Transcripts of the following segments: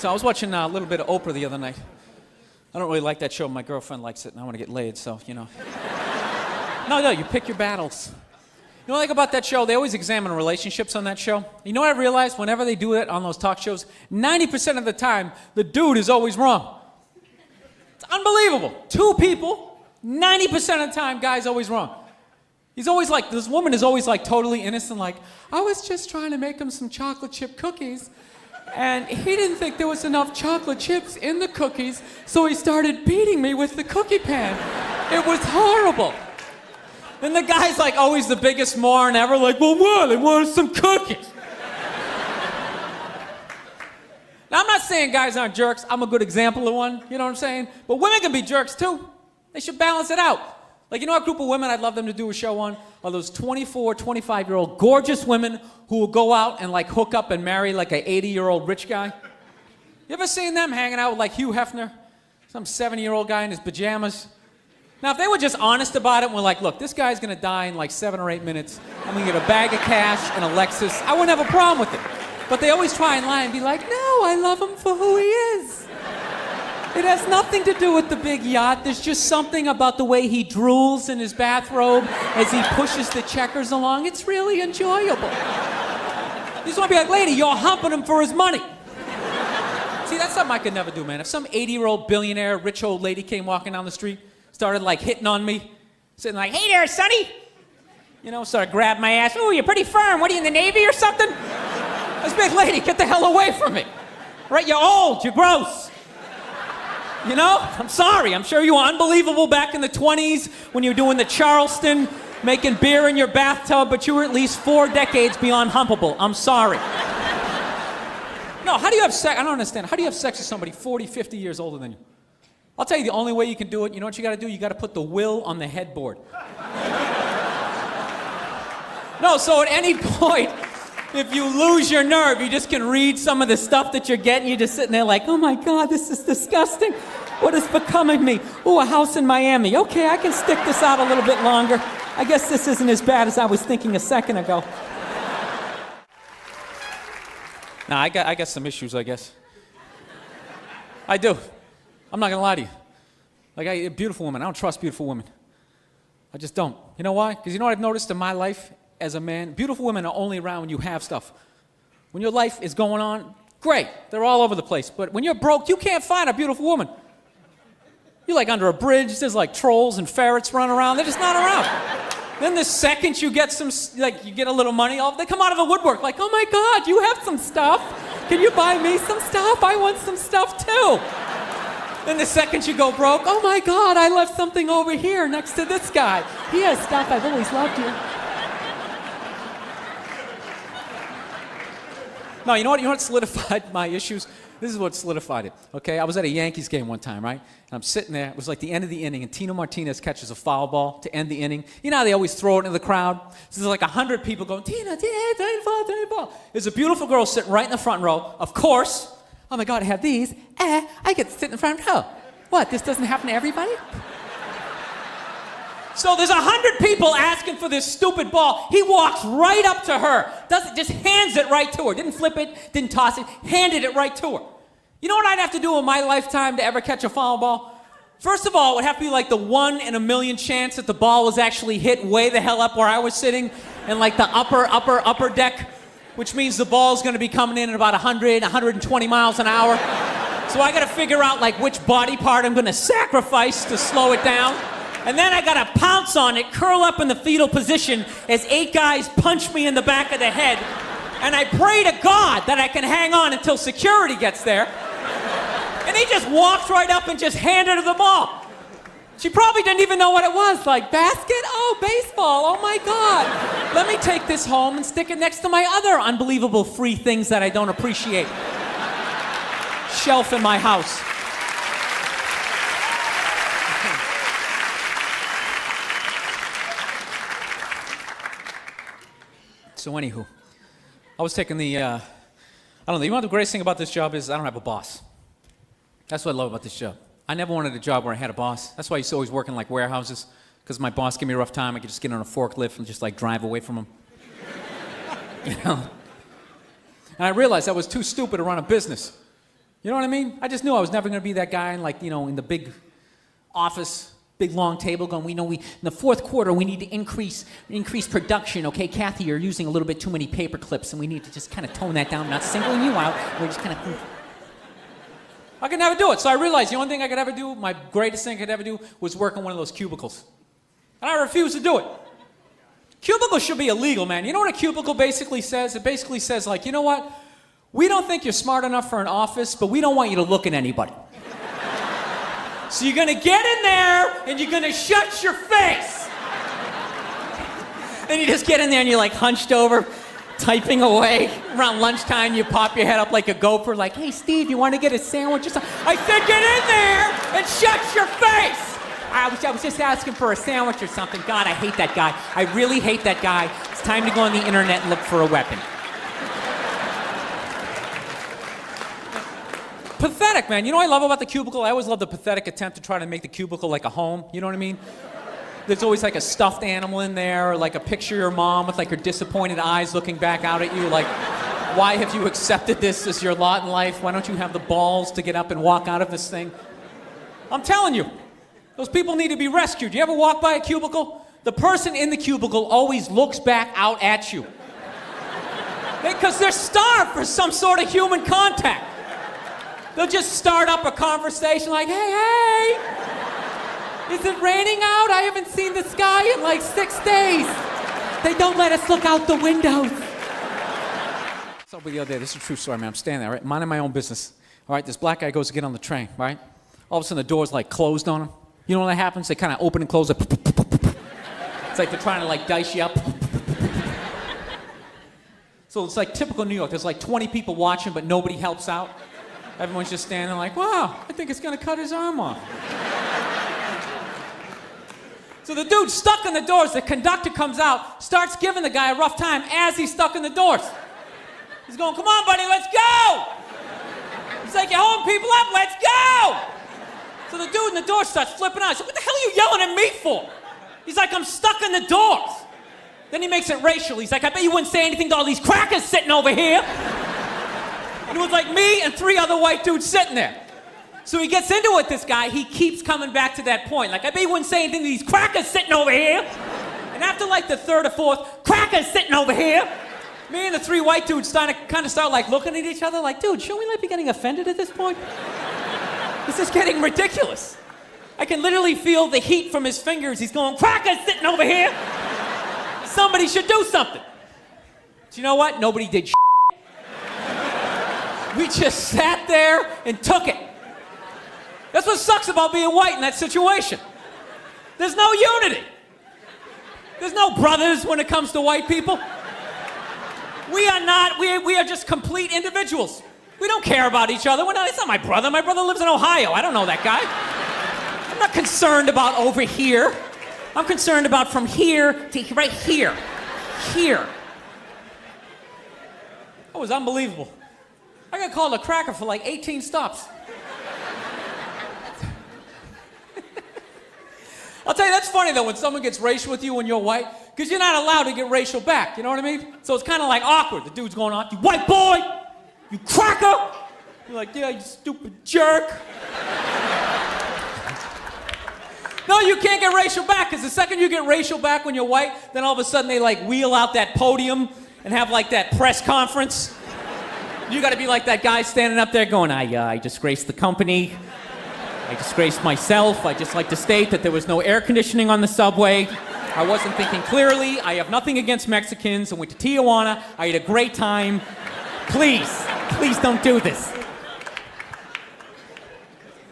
So I was watching a little bit of Oprah the other night. I don't really like that show. My girlfriend likes it, and I want to get laid, so, you know. No, you pick your battles. You know what I like about that show? They always examine relationships on that show. You know what I realized? Whenever they do it on those talk shows, 90% of the time, the dude is always wrong. It's unbelievable. Two people, 90% of the time, guy's always wrong. He's always like, this woman is always like totally innocent, like, I was just trying to make him some chocolate chip cookies, and he didn't think there was enough chocolate chips in the cookies, so he started beating me with the cookie pan. It was horrible. And the guy's like always the biggest moron ever, like, well, what? I wanted some cookies. Now, I'm not saying guys aren't jerks. I'm a good example of one, you know what I'm saying? But women can be jerks too. They should balance it out. Like, you know what group of women I'd love them to do a show on? Are those 24, 25-year-old gorgeous women who will go out and like hook up and marry like an 80-year-old rich guy? You ever seen them hanging out with like Hugh Hefner? Some 70-year-old guy in his pajamas? Now, if they were just honest about it and were like, look, this guy's gonna die in like 7 or 8 minutes, I'm gonna get a bag of cash and a Lexus, I wouldn't have a problem with it. But they always try and lie and be like, no, I love him for who he is. It has nothing to do with the big yacht. There's just something about the way he drools in his bathrobe as he pushes the checkers along. It's really enjoyable. You just want to be like, lady, you're humping him for his money. See, that's something I could never do, man. If some 80-year-old billionaire, rich old lady came walking down the street, started like hitting on me, sitting like, hey there, sonny. You know, started grabbing my ass. Oh, you're pretty firm. What are you, in the Navy or something? This big lady, get the hell away from me. Right, you're old, you're gross. You know, I'm sorry. I'm sure you were unbelievable back in the 20s when you were doing the Charleston, making beer in your bathtub, but you were at least 4 decades beyond humpable. I'm sorry. No, how do you have sex? I don't understand. How do you have sex with somebody 40, 50 years older than you? I'll tell you the only way you can do it, you know what you gotta do? You gotta put the will on the headboard. No, so at any point, if you lose your nerve, you just can read some of the stuff that you're getting. You're just sitting there like, oh my God, this is disgusting. What is becoming me? Ooh, a house in Miami. Okay, I can stick this out a little bit longer. I guess this isn't as bad as I was thinking a second ago. Nah, I got some issues, I guess. I do. I'm not gonna lie to you. Like, beautiful women. I don't trust beautiful women. I just don't. You know why? Because you know what I've noticed in my life as a man? Beautiful women are only around when you have stuff. When your life is going on, great. They're all over the place. But when you're broke, you can't find a beautiful woman. You're like under a bridge, there's like trolls and ferrets running around. They're just not around. Then the second you get you get a little money, they come out of the woodwork like, oh my God, you have some stuff. Can you buy me some stuff? I want some stuff too. Then the second you go broke, oh my God, I left something over here next to this guy. He has stuff, I've always loved you. No, you know what solidified my issues? This is what solidified it, okay? I was at a Yankees game one time, right? And I'm sitting there, it was like the end of the inning, and Tino Martinez catches a foul ball to end the inning. You know how they always throw it into the crowd? So there's like 100 people going, Tina, ball. There's a beautiful girl sitting right in the front row. Of course, oh my God, I have these. I get to sit in the front row. What, this doesn't happen to everybody? So there's 100 people asking for this stupid ball. He walks right up to her, just hands it right to her. Didn't flip it, didn't toss it, handed it right to her. You know what I'd have to do in my lifetime to ever catch a foul ball? First of all, it would have to be like the 1 in a million chance that the ball was actually hit way the hell up where I was sitting in like the upper deck, which means the ball's gonna be coming in at about 100, 120 miles an hour. So I gotta figure out like which body part I'm gonna sacrifice to slow it down. And then I gotta pounce on it, curl up in the fetal position as 8 guys punch me in the back of the head. And I pray to God that I can hang on until security gets there. And he just walked right up and just handed her the ball. She probably didn't even know what it was. Like, basket? Oh, baseball. Oh my God. Let me take this home and stick it next to my other unbelievable free things that I don't appreciate. Shelf in my house. So anywho, I was taking the, I don't know, you know what the greatest thing about this job is? I don't have a boss. That's what I love about this job. I never wanted a job where I had a boss. That's why I used to always work in like warehouses, because my boss gave me a rough time. I could just get on a forklift and just like drive away from him. You know? And I realized I was too stupid to run a business. You know what I mean? I just knew I was never going to be that guy in in the big office, big long table going, in the fourth quarter, we need to increase production. Okay, Kathy, you're using a little bit too many paper clips, and we need to just kind of tone that down. I'm not singling you out. We're just kind of... I could never do it. So I realized the only thing I could ever do, my greatest thing I could ever do, was work in one of those cubicles. And I refused to do it. Cubicles should be illegal, man. You know what a cubicle basically says? It basically says, you know what? We don't think you're smart enough for an office, but we don't want you to look at anybody. So you're going to get in there, and you're going to shut your face. And you just get in there, and you're hunched over, typing away. Around lunchtime, you pop your head up like a gopher, hey, Steve, you want to get a sandwich or something? I said, get in there and shut your face. I was just asking for a sandwich or something. God, I hate that guy. I really hate that guy. It's time to go on the internet and look for a weapon. Pathetic, man. You know what I love about the cubicle? I always love the pathetic attempt to try to make the cubicle like a home. You know what I mean? There's always a stuffed animal in there, or a picture of your mom with her disappointed eyes looking back out at you, why have you accepted this as your lot in life? Why don't you have the balls to get up and walk out of this thing? I'm telling you, those people need to be rescued. You ever walk by a cubicle? The person in the cubicle always looks back out at you. Because they're starved for some sort of human contact. They'll just start up a conversation hey, is it raining out? I haven't seen the sky in 6 days. They don't let us look out the windows. So the other day, this is a true story, man. I'm standing there, right, minding my own business. All right, this black guy goes to get on the train, right? All of a sudden, the door's closed on him. You know what happens? They kind of open and close. It's they're trying to dice you up. So it's typical New York. There's 20 people watching, but nobody helps out. Everyone's just standing there wow, I think it's gonna cut his arm off. So the dude's stuck in the doors. The conductor comes out, starts giving the guy a rough time as he's stuck in the doors. He's going, come on, buddy, let's go! He's you're holding people up, let's go! So the dude in the door starts flipping out. I said, what the hell are you yelling at me for? He's I'm stuck in the doors. Then he makes it racial. He's I bet you wouldn't say anything to all these crackers sitting over here. And it was me and 3 other white dudes sitting there. So he gets into it with this guy. He keeps coming back to that point. I bet you wouldn't say anything to these crackers sitting over here. And after the 3rd or 4th, crackers sitting over here, me and the 3 white dudes start looking at each other dude, shouldn't we be getting offended at this point? This is getting ridiculous. I can literally feel the heat from his fingers. He's going, crackers sitting over here. Somebody should do something. But you know what? Nobody did shit. We just sat there and took it. That's what sucks about being white in that situation. There's no unity. There's no brothers when it comes to white people. We are just complete individuals. We don't care about each other. It's not my brother. My brother lives in Ohio. I don't know that guy. I'm not concerned about over here. I'm concerned about from here to right here. Here. That was unbelievable. I got called a cracker for 18 stops. I'll tell you, that's funny though, when someone gets racial with you when you're white, because you're not allowed to get racial back, you know what I mean? So it's kind of awkward. The dude's going on, you white boy, you cracker. You're yeah, you stupid jerk. No, you can't get racial back, because the second you get racial back when you're white, then all of a sudden they wheel out that podium and have that press conference. You got to be like that guy standing up there going, I disgraced the company. I disgraced myself. I'd just like to state that there was no air conditioning on the subway. I wasn't thinking clearly. I have nothing against Mexicans. I went to Tijuana. I had a great time. Please don't do this.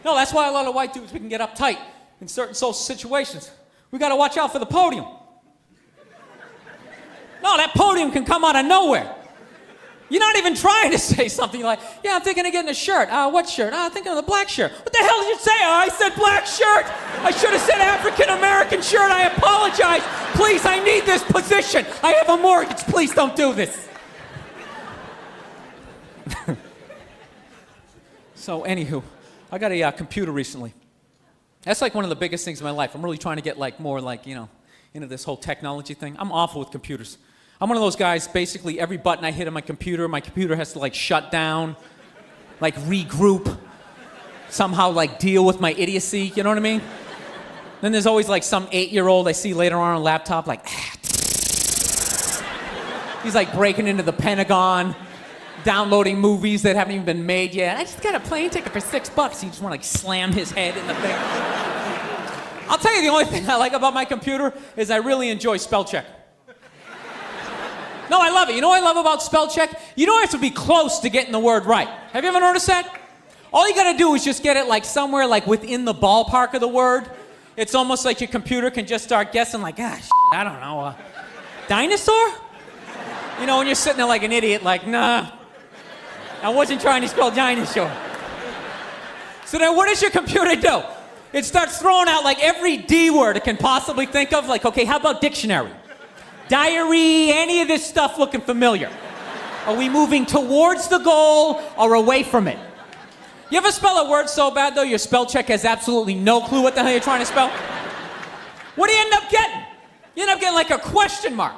No, that's why a lot of white dudes, we can get uptight in certain social situations. We got to watch out for the podium. No, that podium can come out of nowhere. You're not even trying to say something yeah, I'm thinking of getting a shirt. What shirt? I'm thinking of the black shirt. What the hell did you say? I said black shirt. I should have said African-American shirt. I apologize. Please, I need this position. I have a mortgage. Please don't do this. So, anywho, I got a computer recently. That's one of the biggest things in my life. I'm really trying to get more into this whole technology thing. I'm awful with computers. I'm one of those guys, basically every button I hit on my computer has to shut down. like regroup, somehow like deal with my idiocy, you know what I mean? Then there's always like some 8-year-old I see later on a laptop like, he's like breaking into the Pentagon, downloading movies that haven't even been made yet. I just got a plane ticket for $6. He just want to like slam his head in the thing. I'll tell you the only thing I like about my computer is I really enjoy spell check. No, I love it. You know what I love about spell check? You don't have to be close to getting the word right. Have you ever noticed that? All you gotta do is just get it like somewhere like within the ballpark of the word. It's almost like your computer can just start guessing like, I don't know, dinosaur? You know, when you're sitting there like an idiot, like, nah, I wasn't trying to spell dinosaur. So then what does your computer do? It starts throwing out like every D word it can possibly think of, like, okay, how about dictionary? Diary, any of this stuff looking familiar? Are we moving towards the goal or away from it? You ever spell a word so bad, though, your spell check has absolutely no clue what the hell you're trying to spell? What do you end up getting? You end up getting like a question mark.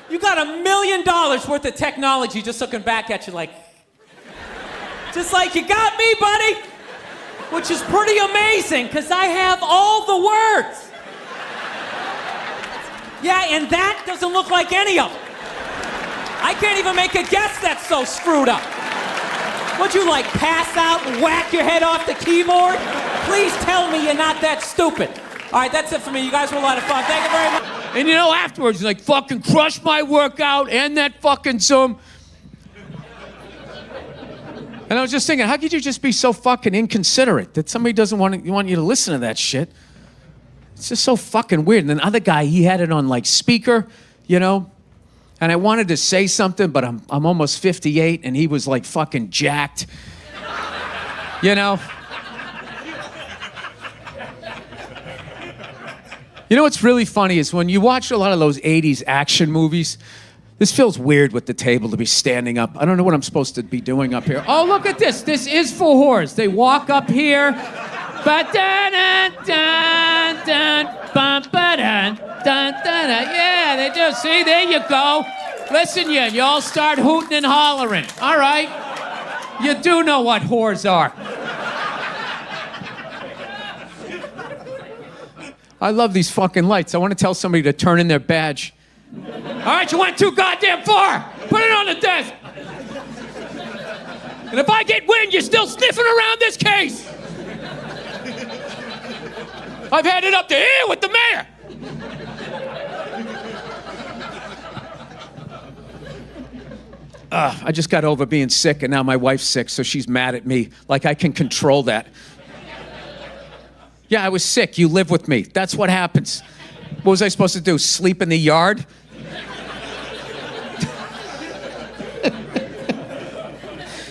You got $1 million worth of technology just looking back at you like, just like, you got me, buddy? Which is pretty amazing, because I have all the words. Yeah, and that doesn't look like any of them. I can't even make a guess that's so screwed up. Would you like pass out and whack your head off the keyboard? Please tell me you're not that stupid. All right, that's it for me. You guys were a lot of fun. Thank you very much. And you know, afterwards, he's like, fucking crush my workout and that fucking Zoom. And I was just thinking, how could you just be so fucking inconsiderate that somebody doesn't want you to listen to that shit? It's just so fucking weird. And then the other guy, he had it on like speaker, you know? And I wanted to say something, but I'm almost 58, and he was like fucking jacked. You know? You know what's really funny is when you watch a lot of those 80s action movies, this feels weird with the table to be standing up. I don't know what I'm supposed to be doing up here. Oh, look at this. This is for whores. They walk up here. Yeah, they do. See, there you go. Listen, you all start hooting and hollering. All right. You do know what whores are. I love these fucking lights. I want to tell somebody to turn in their badge. All right, you went too goddamn far. Put it on the desk. And if I get wind, you're still sniffing around this case. I've had it up to here with the mayor. I just got over being sick, and now my wife's sick, so she's mad at me. Like I can control that. Yeah, I was sick. You live with me. That's what happens. What was I supposed to do? Sleep in the yard?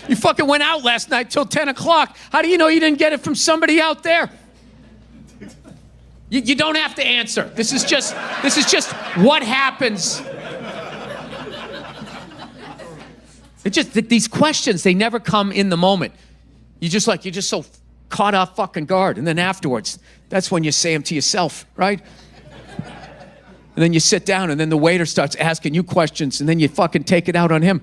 You fucking went out last night till 10 o'clock. How do you know you didn't get it from somebody out there? You don't have to answer. This is just what happens. It's just that these questions, they never come in the moment. You're just so caught off fucking guard. And then afterwards, that's when you say them to yourself, right? And then you sit down, and then the waiter starts asking you questions, and then you fucking take it out on him.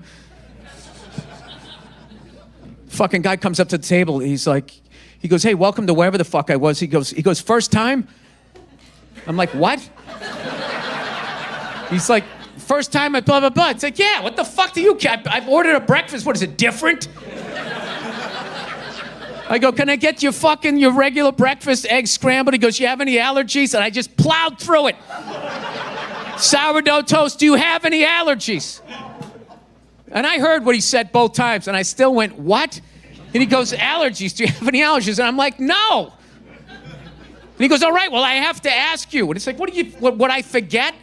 Fucking guy comes up to the table, he goes, hey, welcome to wherever the fuck I was. He goes, first time? I'm like, what? He's like, first time at blah, blah, blah. It's like, yeah, what the fuck do you care? I've ordered a breakfast. What is it, different? I go, can I get your regular breakfast, egg scrambled? He goes, you have any allergies? And I just plowed through it. Sourdough toast, do you have any allergies? And I heard what he said both times, and I still went, what? And he goes, allergies, do you have any allergies? And I'm like, no. And he goes, all right, well, I have to ask you. And it's like, what I forget?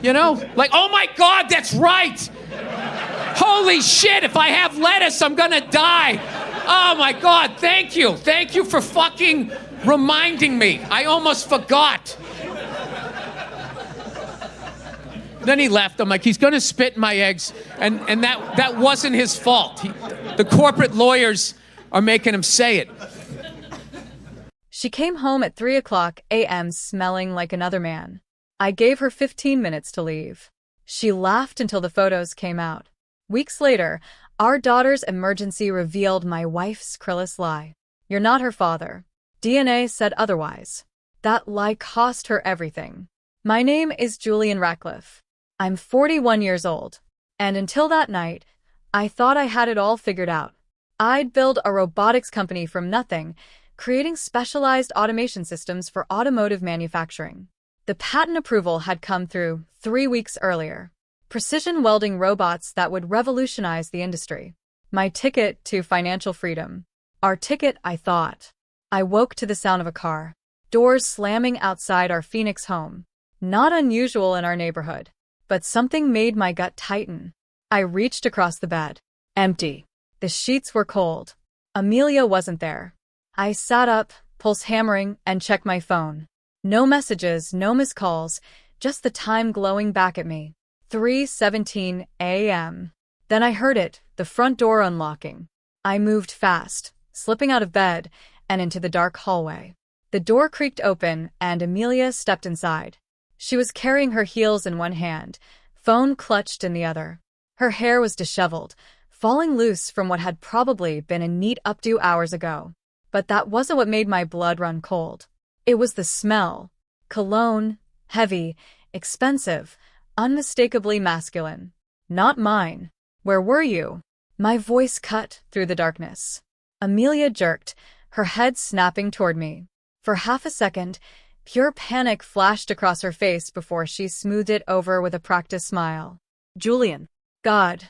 You know? Like, oh my God, that's right. Holy shit, if I have lettuce, I'm gonna die. Oh my God, thank you. Thank you for fucking reminding me. I almost forgot. Then he left. I'm like, he's gonna spit in my eggs. And that wasn't his fault. The corporate lawyers are making him say it. She came home at 3:00 a.m. smelling like another man. I gave her 15 minutes to leave. She laughed until the photos came out. Weeks later, Our daughter's emergency revealed my wife's scurrilous lie. You're not her father. DNA said otherwise. That lie cost her everything. My name is Julian Ratcliffe. I'm 41 years old. And until that night, I thought I had it all figured out. I'd build a robotics company from nothing, creating specialized automation systems for automotive manufacturing. The patent approval had come through 3 weeks earlier. Precision welding robots that would revolutionize the industry. My ticket to financial freedom. Our ticket, I thought. I woke to the sound of a car. Doors slamming outside our Phoenix home. Not unusual in our neighborhood. But something made my gut tighten. I reached across the bed. Empty. The sheets were cold. Amelia wasn't there. I sat up, pulse hammering, and checked my phone. No messages, no missed calls, just the time glowing back at me. 3:17 a.m. Then I heard it, the front door unlocking. I moved fast, slipping out of bed and into the dark hallway. The door creaked open and Amelia stepped inside. She was carrying her heels in one hand, phone clutched in the other. Her hair was disheveled, falling loose from what had probably been a neat updo hours ago. But that wasn't what made my blood run cold. It was the smell. Cologne, heavy, expensive, unmistakably masculine. Not mine. Where were you? My voice cut through the darkness. Amelia jerked, her head snapping toward me. For half a second, pure panic flashed across her face before she smoothed it over with a practiced smile. Julian. God,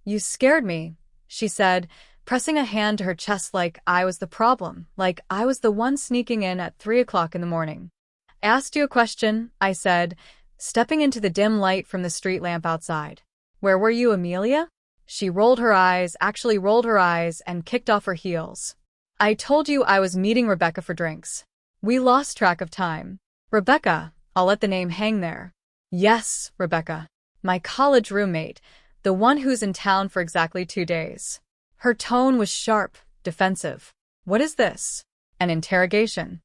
you scared me, she said, pressing a hand to her chest like I was the problem, like I was the one sneaking in at 3 o'clock in the morning. I asked you a question, I said, stepping into the dim light from the street lamp outside. Where were you, Amelia? She rolled her eyes, and kicked off her heels. I told you I was meeting Rebecca for drinks. We lost track of time. Rebecca, I'll let the name hang there. Yes, Rebecca. My college roommate, the one who's in town for exactly 2 days. Her tone was sharp, defensive. What is this? An interrogation.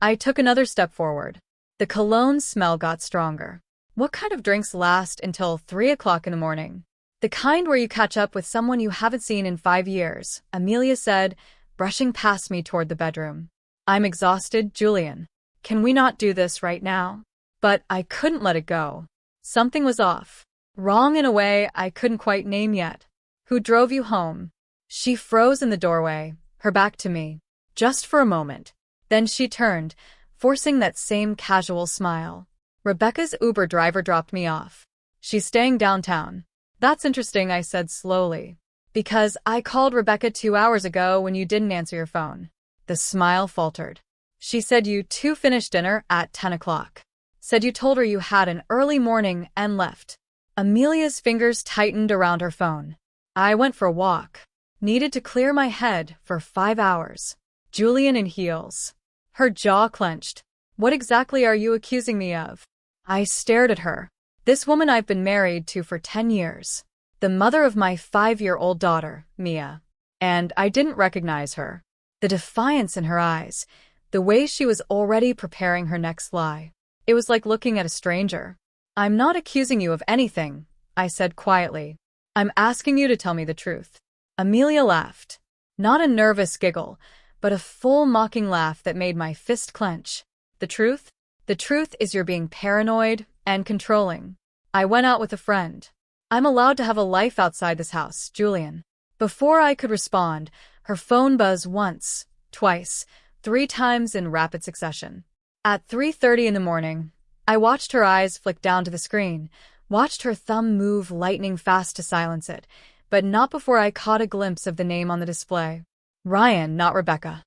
I took another step forward. The cologne smell got stronger. What kind of drinks last until 3 o'clock in the morning? The kind where you catch up with someone you haven't seen in 5 years, Amelia said, brushing past me toward the bedroom. I'm exhausted, Julian. Can we not do this right now? But I couldn't let it go. Something was off. Wrong in a way I couldn't quite name yet. Who drove you home? She froze in the doorway, her back to me. Just for a moment. Then she turned, forcing that same casual smile. Rebecca's Uber driver dropped me off. She's staying downtown. That's interesting, I said slowly. Because I called Rebecca 2 hours ago when you didn't answer your phone. The smile faltered. She said you two finished dinner at 10 o'clock. Said you told her you had an early morning and left. Amelia's fingers tightened around her phone. I went for a walk. Needed to clear my head for 5 hours. Julian in heels. Her jaw clenched. What exactly are you accusing me of? I stared at her. This woman I've been married to for 10 years. The mother of my 5-year-old daughter, Mia. And I didn't recognize her. The defiance in her eyes. The way she was already preparing her next lie. It was like looking at a stranger. I'm not accusing you of anything, I said quietly. I'm asking you to tell me the truth. Amelia laughed. Not a nervous giggle, but a full mocking laugh that made my fist clench. The truth? The truth is you're being paranoid and controlling. I went out with a friend. I'm allowed to have a life outside this house, Julian. Before I could respond, her phone buzzed once, twice, 3 times in rapid succession. At 3:30 in the morning, I watched her eyes flick down to the screen, watched her thumb move lightning fast to silence it, but not before I caught a glimpse of the name on the display. Ryan, not Rebecca.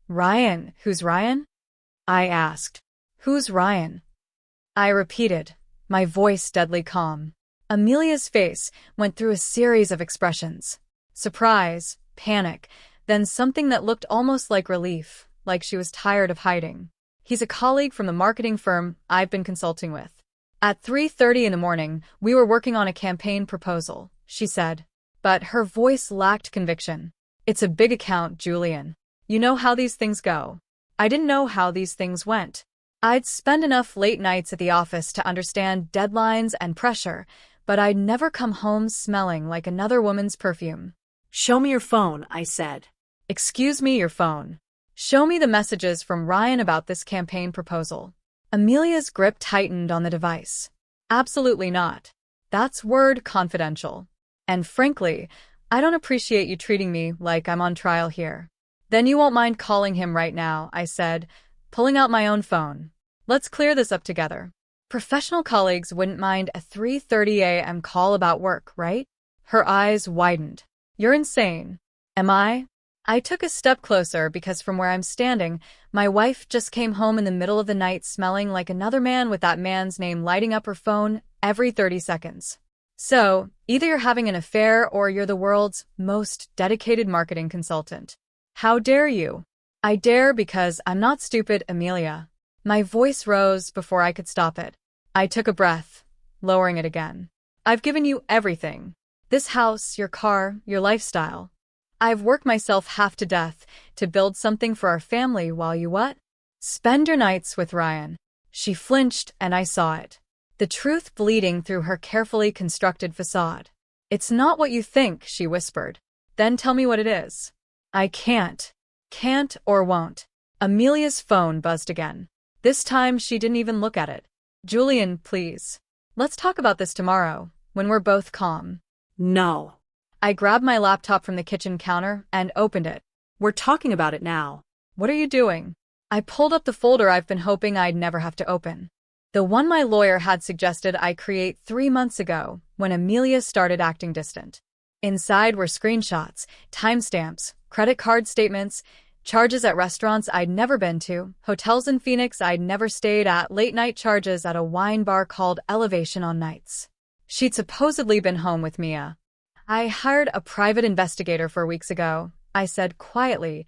Ryan? Who's Ryan? I asked. Who's Ryan? I repeated, my voice deadly calm. Amelia's face went through a series of expressions. Surprise, panic, then something that looked almost like relief, like she was tired of hiding. He's a colleague from the marketing firm I've been consulting with. At 3:30 in the morning, we were working on a campaign proposal, she said. But her voice lacked conviction. It's a big account, Julian. You know how these things go. I didn't know how these things went. I'd spend enough late nights at the office to understand deadlines and pressure, but I'd never come home smelling like another woman's perfume. Show me your phone, I said. Excuse me, your phone. Show me the messages from Ryan about this campaign proposal. Amelia's grip tightened on the device. Absolutely not. That's word confidential. And frankly, I don't appreciate you treating me like I'm on trial here. Then you won't mind calling him right now, I said, pulling out my own phone. Let's clear this up together. Professional colleagues wouldn't mind a 3:30 a.m. call about work, right? Her eyes widened. You're insane. Am I? I took a step closer because from where I'm standing, my wife just came home in the middle of the night smelling like another man with that man's name lighting up her phone every 30 seconds. So, either you're having an affair or you're the world's most dedicated marketing consultant. How dare you? I dare because I'm not stupid, Amelia. My voice rose before I could stop it. I took a breath, lowering it again. I've given you everything. This house, your car, your lifestyle. I've worked myself half to death to build something for our family while you what? Spend your nights with Ryan. She flinched and I saw it. The truth bleeding through her carefully constructed facade. It's not what you think, she whispered. Then tell me what it is. I can't. Can't or won't. Amelia's phone buzzed again. This time she didn't even look at it. Julian, please. Let's talk about this tomorrow, when we're both calm. No. I grabbed my laptop from the kitchen counter and opened it. We're talking about it now. What are you doing? I pulled up the folder I've been hoping I'd never have to open. The one my lawyer had suggested I create 3 months ago when Amelia started acting distant. Inside were screenshots, timestamps, credit card statements, charges at restaurants I'd never been to, hotels in Phoenix I'd never stayed at, late-night charges at a wine bar called Elevation on nights. She'd supposedly been home with Mia. I hired a private investigator 4 weeks ago, I said quietly,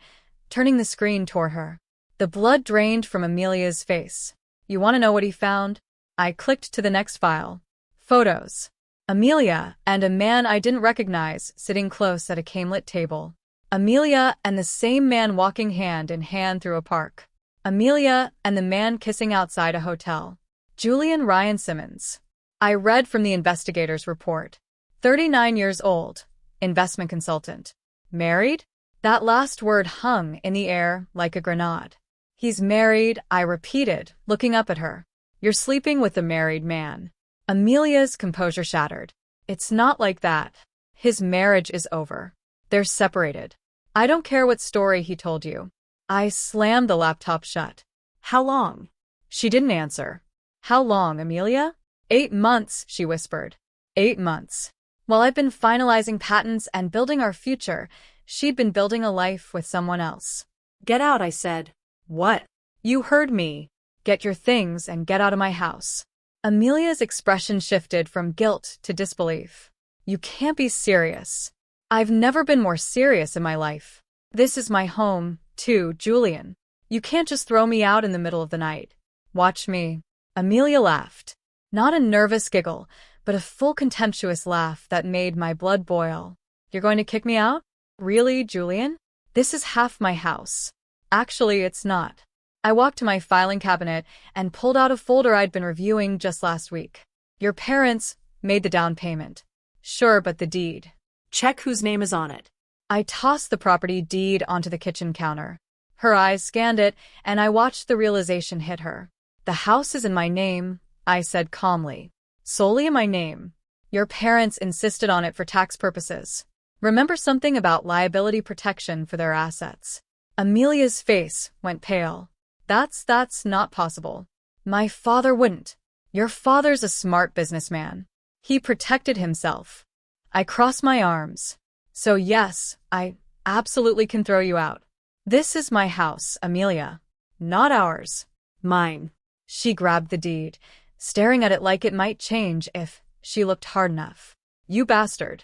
turning the screen toward her. The blood drained from Amelia's face. You want to know what he found? I clicked to the next file. Photos. Amelia and a man I didn't recognize sitting close at a candlelit table. Amelia and the same man walking hand in hand through a park. Amelia and the man kissing outside a hotel. Julian Ryan Simmons. I read from the investigator's report. 39 years old. Investment consultant. Married? That last word hung in the air like a grenade. He's married, I repeated, looking up at her. You're sleeping with a married man. Amelia's composure shattered. It's not like that. His marriage is over. They're separated. I don't care what story he told you. I slammed the laptop shut. How long? She didn't answer. How long, Amelia? 8 months, she whispered. 8 months. While I've been finalizing patents and building our future, she'd been building a life with someone else. Get out, I said. What? You heard me. Get your things and get out of my house. Amelia's expression shifted from guilt to disbelief. You can't be serious. I've never been more serious in my life. This is my home, too, Julian. You can't just throw me out in the middle of the night. Watch me. Amelia laughed. Not a nervous giggle, but a full contemptuous laugh that made my blood boil. You're going to kick me out? Really, Julian? This is half my house. Actually, it's not. I walked to my filing cabinet and pulled out a folder I'd been reviewing just last week. Your parents made the down payment. Sure, but the deed. Check whose name is on it. I tossed the property deed onto the kitchen counter. Her eyes scanned it, and I watched the realization hit her. The house is in my name, I said calmly. Solely in my name. Your parents insisted on it for tax purposes. Remember something about liability protection for their assets. Amelia's face went pale. That's not possible. My father wouldn't. Your father's a smart businessman. He protected himself. I crossed my arms. So yes, I absolutely can throw you out. This is my house, Amelia. Not ours. Mine. She grabbed the deed, staring at it like it might change if she looked hard enough. You bastard.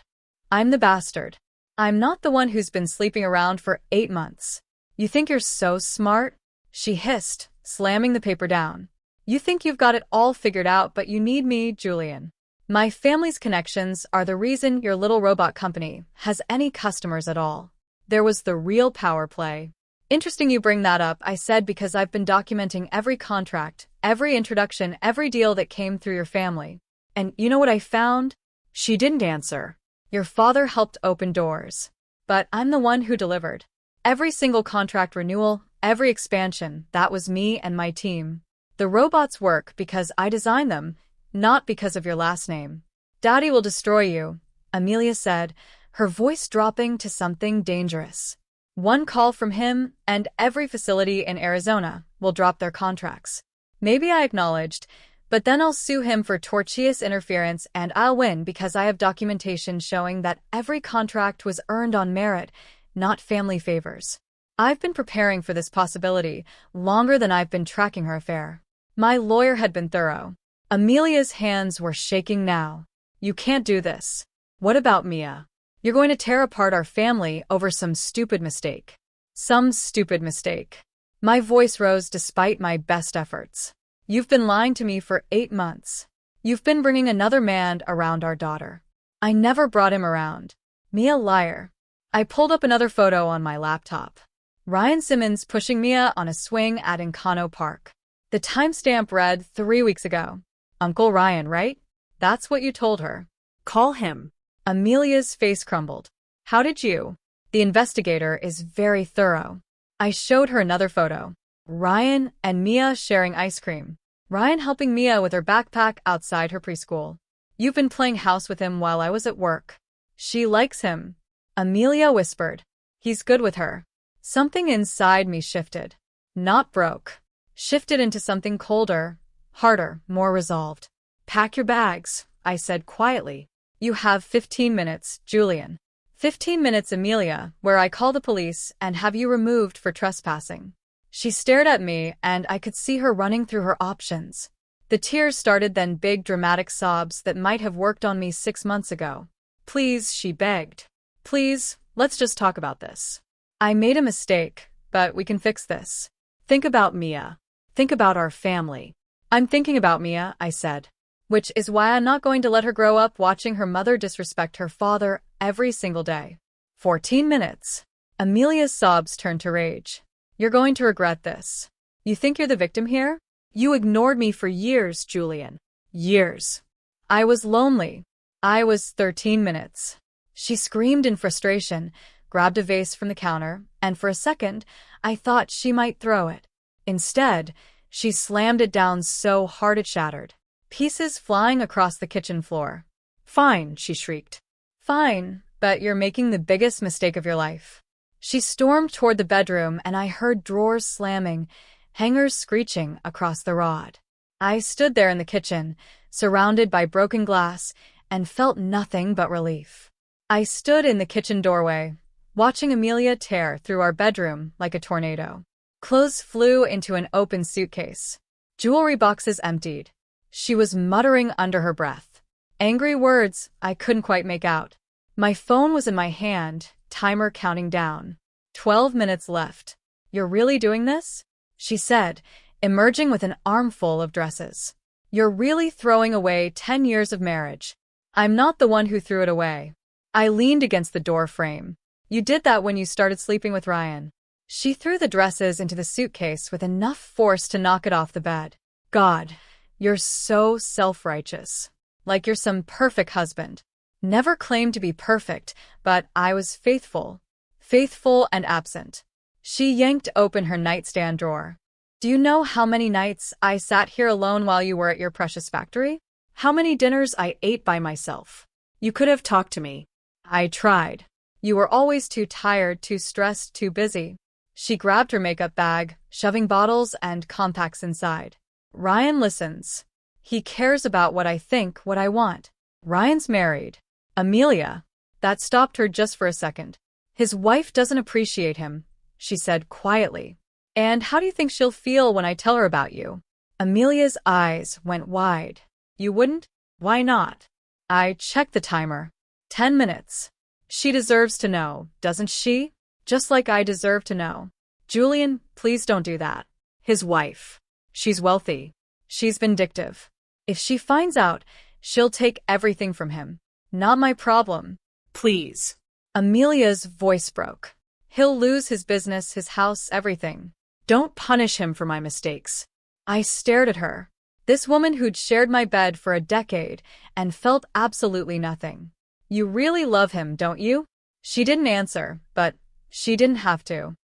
I'm the bastard. I'm not the one who's been sleeping around for 8 months. You think you're so smart? She hissed, slamming the paper down. You think you've got it all figured out, but you need me, Julian. My family's connections are the reason your little robot company has any customers at all. There was the real power play. Interesting you bring that up, I said, because I've been documenting every contract, every introduction, every deal that came through your family. And you know what I found? She didn't answer. Your father helped open doors. but I'm the one who delivered. Every single contract renewal, every expansion, that was me and my team. The robots work because I designed them, not because of your last name. Daddy will destroy you, Amelia said, her voice dropping to something dangerous. One call from him, and every facility in Arizona will drop their contracts. Maybe I acknowledged, but then I'll sue him for tortious interference and I'll win because I have documentation showing that every contract was earned on merit, not family favors. I've been preparing for this possibility longer than I've been tracking her affair. My lawyer had been thorough. Amelia's hands were shaking now. You can't do this. What about Mia? You're going to tear apart our family over some stupid mistake. Some stupid mistake. My voice rose despite my best efforts. You've been lying to me for 8 months. You've been bringing another man around our daughter. I never brought him around. Mia, liar. I pulled up another photo on my laptop. Ryan Simmons pushing Mia on a swing at Encano Park. The timestamp read 3 weeks ago. Uncle Ryan, right? That's what you told her. Call him. Amelia's face crumbled. How did you? The investigator is very thorough. I showed her another photo. Ryan and Mia sharing ice cream. Ryan helping Mia with her backpack outside her preschool. You've been playing house with him while I was at work. She likes him. Amelia whispered. He's good with her. Something inside me shifted. Not broke. Shifted into something colder, harder, more resolved. Pack your bags, I said quietly. You have 15 minutes, Julian. 15 minutes, Amelia, where I call the police and have you removed for trespassing. She stared at me and I could see her running through her options. The tears started, then big dramatic sobs that might have worked on me 6 months ago. Please, she begged. Please, let's just talk about this. I made a mistake, but we can fix this. Think about Mia. Think about our family. I'm thinking about Mia, I said. Which is why I'm not going to let her grow up watching her mother disrespect her father every single day. 14 minutes. Amelia's sobs turned to rage. You're going to regret this. You think you're the victim here? You ignored me for years, Julian. Years. I was lonely. I was 13 minutes. She screamed in frustration, grabbed a vase from the counter, and for a second, I thought she might throw it. Instead, she slammed it down so hard it shattered. Pieces flying across the kitchen floor. Fine, she shrieked. Fine, but you're making the biggest mistake of your life. She stormed toward the bedroom and I heard drawers slamming, hangers screeching across the rod. I stood there in the kitchen, surrounded by broken glass, and felt nothing but relief. I stood in the kitchen doorway, watching Amelia tear through our bedroom like a tornado. Clothes flew into an open suitcase. Jewelry boxes emptied. She was muttering under her breath. Angry words I couldn't quite make out. My phone was in my hand, timer counting down. 12 minutes left. You're really doing this? She said, emerging with an armful of dresses. You're really throwing away 10 years of marriage. I'm not the one who threw it away. I leaned against the door frame. You did that when you started sleeping with Ryan. She threw the dresses into the suitcase with enough force to knock it off the bed. God, you're so self-righteous. Like you're some perfect husband. Never claimed to be perfect, but I was faithful. Faithful and absent. She yanked open her nightstand drawer. Do you know how many nights I sat here alone while you were at your precious factory? How many dinners I ate by myself? You could have talked to me. I tried. You were always too tired, too stressed, too busy. She grabbed her makeup bag, shoving bottles and compacts inside. Ryan listens. He cares about what I think, what I want. Ryan's married. Amelia. That stopped her just for a second. His wife doesn't appreciate him, she said quietly. And how do you think she'll feel when I tell her about you? Amelia's eyes went wide. You wouldn't? Why not? I checked the timer. 10 minutes. She deserves to know, doesn't she? Just like I deserve to know. Julian, please don't do that. His wife. She's wealthy. She's vindictive. If she finds out, she'll take everything from him. Not my problem. Please. Amelia's voice broke. He'll lose his business, his house, everything. Don't punish him for my mistakes. I stared at her. This woman who'd shared my bed for a decade and felt absolutely nothing. You really love him, don't you? She didn't answer, but she didn't have to.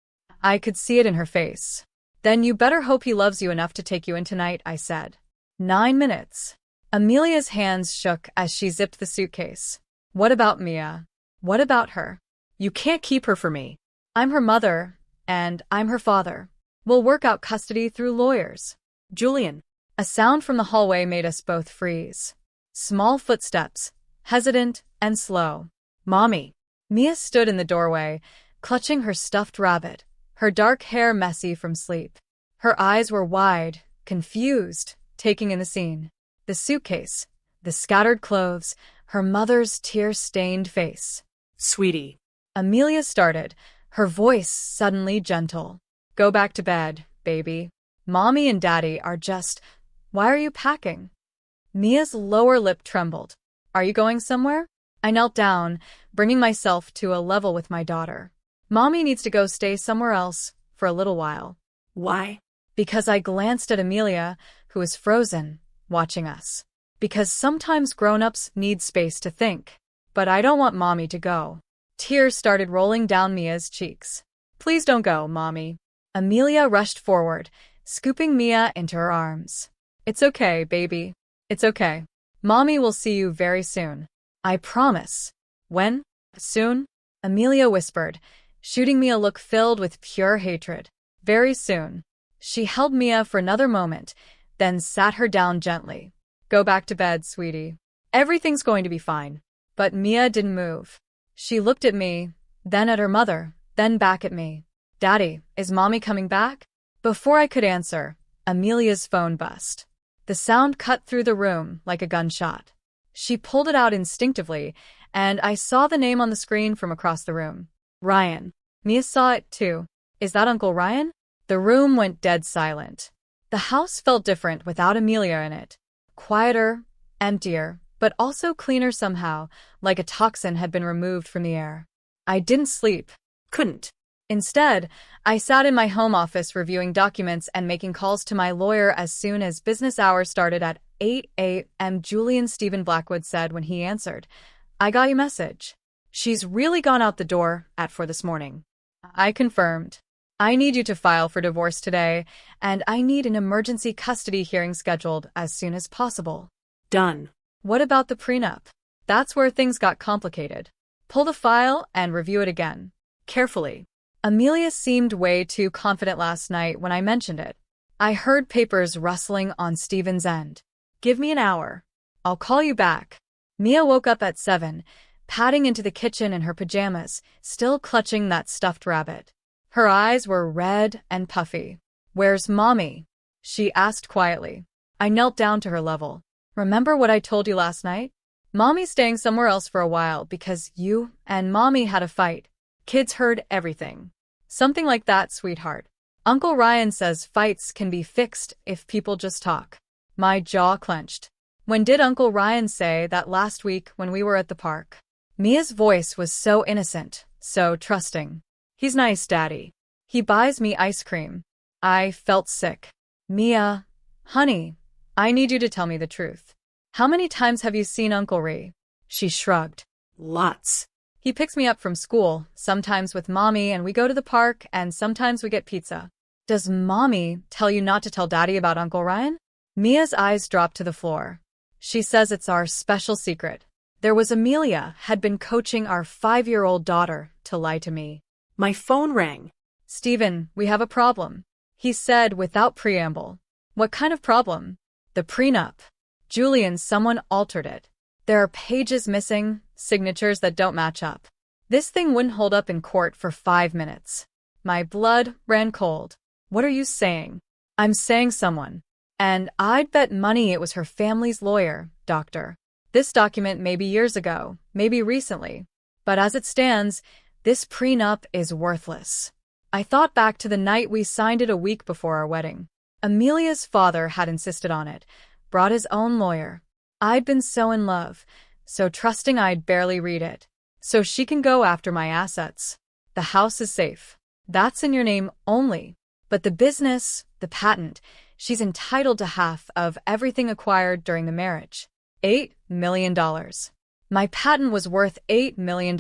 I could see it in her face. Then you better hope he loves you enough to take you in tonight, I said. 9 minutes. Amelia's hands shook as she zipped the suitcase. What about Mia? What about her? You can't keep her for me. I'm her mother, and I'm her father. We'll work out custody through lawyers. Julian. A sound from the hallway made us both freeze. Small footsteps, hesitant and slow. Mommy. Mia stood in the doorway, clutching her stuffed rabbit, her dark hair messy from sleep. Her eyes were wide, confused, taking in the scene. The suitcase, the scattered clothes, her mother's tear-stained face. Sweetie. Amelia started, her voice suddenly gentle. Go back to bed, baby. Mommy and Daddy are just... Why are you packing? Mia's lower lip trembled. Are you going somewhere? I knelt down, bringing myself to a level with my daughter. Mommy needs to go stay somewhere else for a little while. Why? Because I glanced at Amelia, who was frozen, watching us. Because sometimes grown-ups need space to think. But I don't want Mommy to go. Tears started rolling down Mia's cheeks. Please don't go, Mommy. Amelia rushed forward, scooping Mia into her arms. It's okay, baby. It's okay. Mommy will see you very soon. I promise. When? Soon? Amelia whispered, shooting me a look filled with pure hatred. Very soon. She held Mia for another moment, then sat her down gently. Go back to bed, sweetie. Everything's going to be fine. But Mia didn't move. She looked at me, then at her mother, then back at me. Daddy, is Mommy coming back? Before I could answer, Amelia's phone buzzed. The sound cut through the room like a gunshot. She pulled it out instinctively, and I saw the name on the screen from across the room. Ryan. Mia saw it too. Is that Uncle Ryan? The room went dead silent. The house felt different without Amelia in it. Quieter, emptier, but also cleaner somehow, like a toxin had been removed from the air. I didn't sleep. Couldn't. Instead, I sat in my home office reviewing documents and making calls to my lawyer as soon as business hours started at 8 a.m. Julian Stephen Blackwood said when he answered, I got your message. She's really gone out the door at 4 this morning. I confirmed. I need you to file for divorce today, and I need an emergency custody hearing scheduled as soon as possible. Done. What about the prenup? That's where things got complicated. Pull the file and review it again. Carefully. Amelia seemed way too confident last night when I mentioned it. I heard papers rustling on Stephen's end. Give me an hour. I'll call you back. Mia woke up at 7, padding into the kitchen in her pajamas, still clutching that stuffed rabbit. Her eyes were red and puffy. Where's Mommy? She asked quietly. I knelt down to her level. Remember what I told you last night? Mommy's staying somewhere else for a while because you and Mommy had a fight. Kids heard everything. Something like that, sweetheart. Uncle Ryan says fights can be fixed if people just talk. My jaw clenched. When did Uncle Ryan say that? Last week when we were at the park? Mia's voice was so innocent, so trusting. He's nice, Daddy. He buys me ice cream. I felt sick. Mia, honey, I need you to tell me the truth. How many times have you seen Uncle Ree? She shrugged. Lots. He picks me up from school, sometimes with Mommy, and we go to the park, and sometimes we get pizza. Does Mommy tell you not to tell Daddy about Uncle Ryan? Mia's eyes dropped to the floor. She says it's our special secret. There was Amelia had been coaching our 5-year-old daughter to lie to me. My phone rang. Stephen, we have a problem. He said without preamble. What kind of problem? The prenup. Julian, someone altered it. There are pages missing, signatures that don't match up. This thing wouldn't hold up in court for 5 minutes. My blood ran cold. What are you saying? I'm saying someone. And I'd bet money it was her family's lawyer, doctor. This document may be years ago, maybe recently. But as it stands, this prenup is worthless. I thought back to the night we signed it a week before our wedding. Amelia's father had insisted on it, brought his own lawyer. I'd been so in love, so trusting I'd barely read it. So she can go after my assets. The house is safe. That's in your name only. But the business, the patent, she's entitled to half of everything acquired during the marriage. $8 million. My patent was worth $8 million.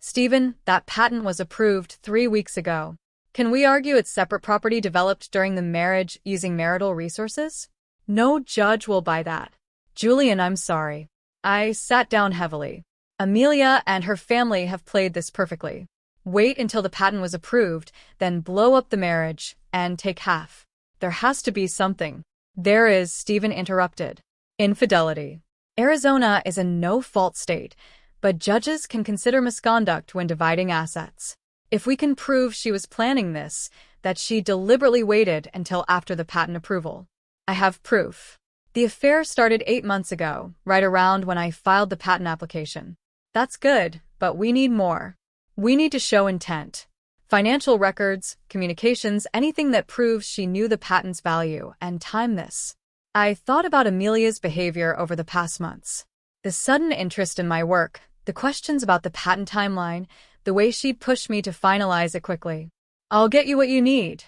Stephen, that patent was approved 3 weeks ago. Can we argue it's separate property developed during the marriage using marital resources? No judge will buy that. Julian, I'm sorry. I sat down heavily. Amelia and her family have played this perfectly. Wait until the patent was approved, then blow up the marriage and take half. There has to be something. There is, Stephen interrupted. Infidelity. Arizona is a no-fault state, but judges can consider misconduct when dividing assets. If we can prove she was planning this, that she deliberately waited until after the patent approval. I have proof. The affair started 8 months ago, right around when I filed the patent application. That's good, but we need more. We need to show intent. Financial records, communications, anything that proves she knew the patent's value, and time this. I thought about Amelia's behavior over the past months. The sudden interest in my work, the questions about the patent timeline, the way she'd push me to finalize it quickly. I'll get you what you need,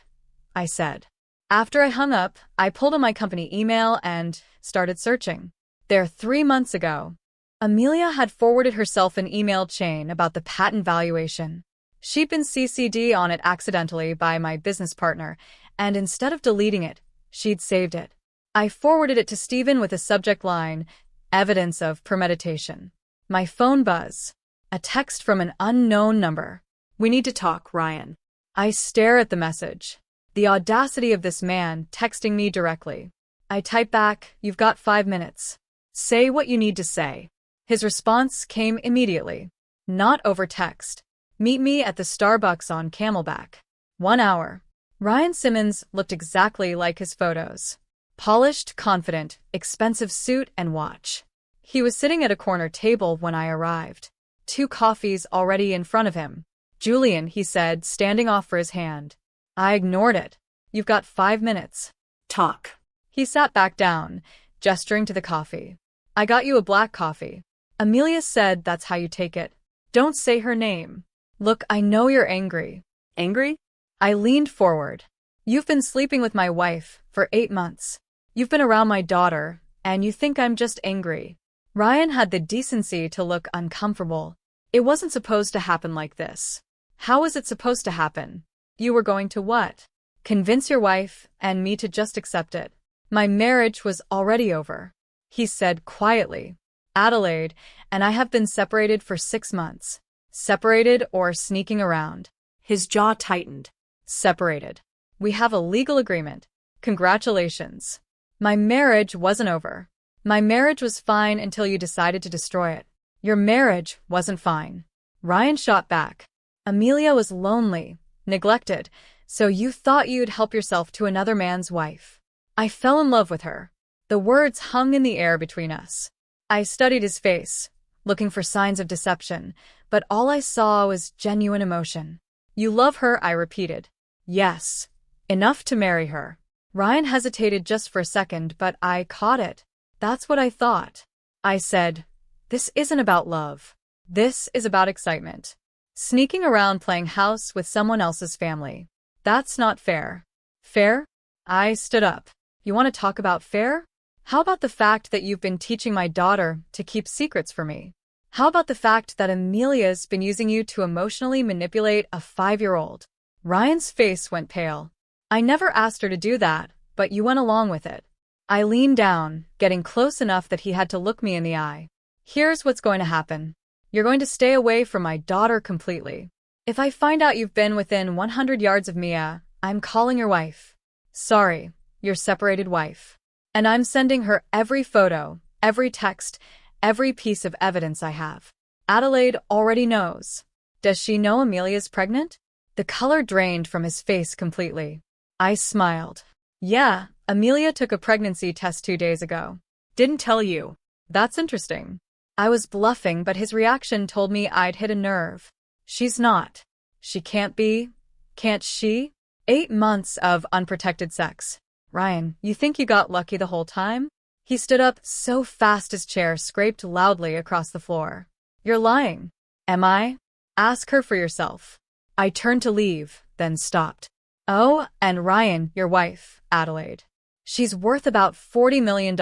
I said. After I hung up, I pulled on my company email and started searching. There 3 months ago, Amelia had forwarded herself an email chain about the patent valuation. She'd been CC'd on it accidentally by my business partner, and instead of deleting it, she'd saved it. I forwarded it to Stephen with a subject line, evidence of premeditation. My phone buzz. A text from an unknown number. We need to talk, Ryan. I stare at the message. The audacity of this man texting me directly. I type back, "You've got 5 minutes. Say what you need to say." His response came immediately. Not over text. Meet me at the Starbucks on Camelback. 1 hour. Ryan Simmons looked exactly like his photos. Polished, confident, expensive suit and watch. He was sitting at a corner table when I arrived. 2 coffees already in front of him. "Julian," he said, standing off for his hand. I ignored it. "You've got 5 minutes. Talk." He sat back down, gesturing to the coffee. "I got you a black coffee. Amelia said that's how you take it. Don't say her name. Look, I know you're angry." Angry? I leaned forward. "You've been sleeping with my wife for 8 months. You've been around my daughter, and you think I'm just angry." Ryan had the decency to look uncomfortable. It wasn't supposed to happen like this. How was it supposed to happen? You were going to what? Convince your wife and me to just accept it. My marriage was already over. He said quietly. "Adelaide and I have been separated for 6 months. Separated or sneaking around." His jaw tightened. Separated. We have a legal agreement. Congratulations. My marriage wasn't over. My marriage was fine until you decided to destroy it. Your marriage wasn't fine. Ryan shot back. Amelia was lonely, neglected, so you thought you'd help yourself to another man's wife. I fell in love with her. The words hung in the air between us. I studied his face, looking for signs of deception, but all I saw was genuine emotion. "You love her," I repeated. "Yes. Enough to marry her." Ryan hesitated just for a second, but I caught it. "That's what I thought." I said, "This isn't about love. This is about excitement. Sneaking around playing house with someone else's family. That's not fair." "Fair?" I stood up. "You want to talk about fair? How about the fact that you've been teaching my daughter to keep secrets from me? How about the fact that Amelia's been using you to emotionally manipulate a 5-year-old? Ryan's face went pale. "I never asked her to do that, but you went along with it." I leaned down, getting close enough that he had to look me in the eye. "Here's what's going to happen. You're going to stay away from my daughter completely. If I find out you've been within 100 yards of Mia, I'm calling your wife. Sorry, your separated wife. And I'm sending her every photo, every text, every piece of evidence I have. Adelaide already knows. Does she know Amelia's pregnant?" The color drained from his face completely. I smiled. "Yeah, Amelia took a pregnancy test 2 days ago." "Didn't tell you." "That's interesting." I was bluffing, but his reaction told me I'd hit a nerve. "She's not. She can't be. Can't she?" 8 months of unprotected sex. "Ryan, you think you got lucky the whole time?" He stood up so fast his chair scraped loudly across the floor. "You're lying." "Am I?" "Ask her for yourself." I turned to leave, then stopped. "Oh, and Ryan, your wife, Adelaide. She's worth about $40 million,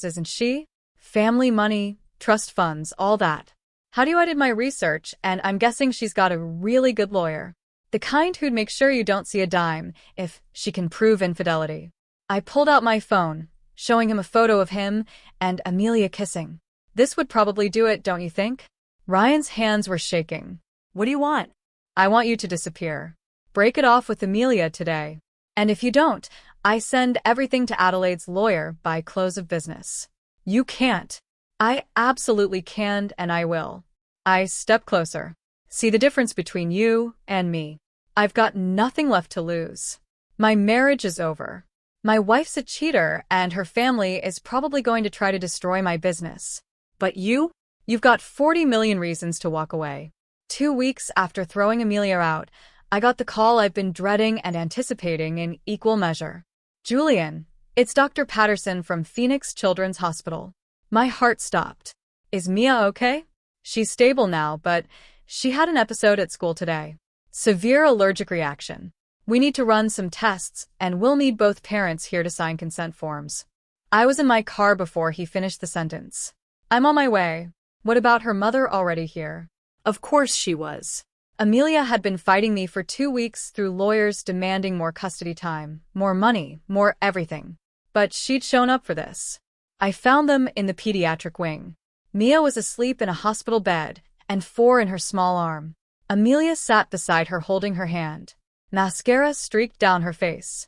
isn't she? Family money, trust funds, all that." How do I did my research, and I'm guessing she's got a really good lawyer. The kind who'd make sure you don't see a dime if she can prove infidelity. I pulled out my phone, showing him a photo of him and Amelia kissing. This would probably do it, don't you think? Ryan's hands were shaking. What do you want? I want you to disappear. Break it off with Amelia today. And if you don't, I send everything to Adelaide's lawyer by close of business. You can't. I absolutely can, and I will. I step closer. See the difference between you and me. I've got nothing left to lose. My marriage is over. My wife's a cheater, and her family is probably going to try to destroy my business. But you? You've got 40 million reasons to walk away. 2 weeks after throwing Amelia out, I got the call I've been dreading and anticipating in equal measure. Julian, it's Dr. Patterson from Phoenix Children's Hospital. My heart stopped. Is Mia okay? She's stable now, but she had an episode at school today. Severe allergic reaction. We need to run some tests, and we'll need both parents here to sign consent forms. I was in my car before he finished the sentence. I'm on my way. What about her mother already here? Of course she was. Amelia had been fighting me for 2 weeks through lawyers demanding more custody time, more money, more everything. But she'd shown up for this. I found them in the pediatric wing. Mia was asleep in a hospital bed, and 4 in her small arm. Amelia sat beside her holding her hand. Mascara streaked down her face.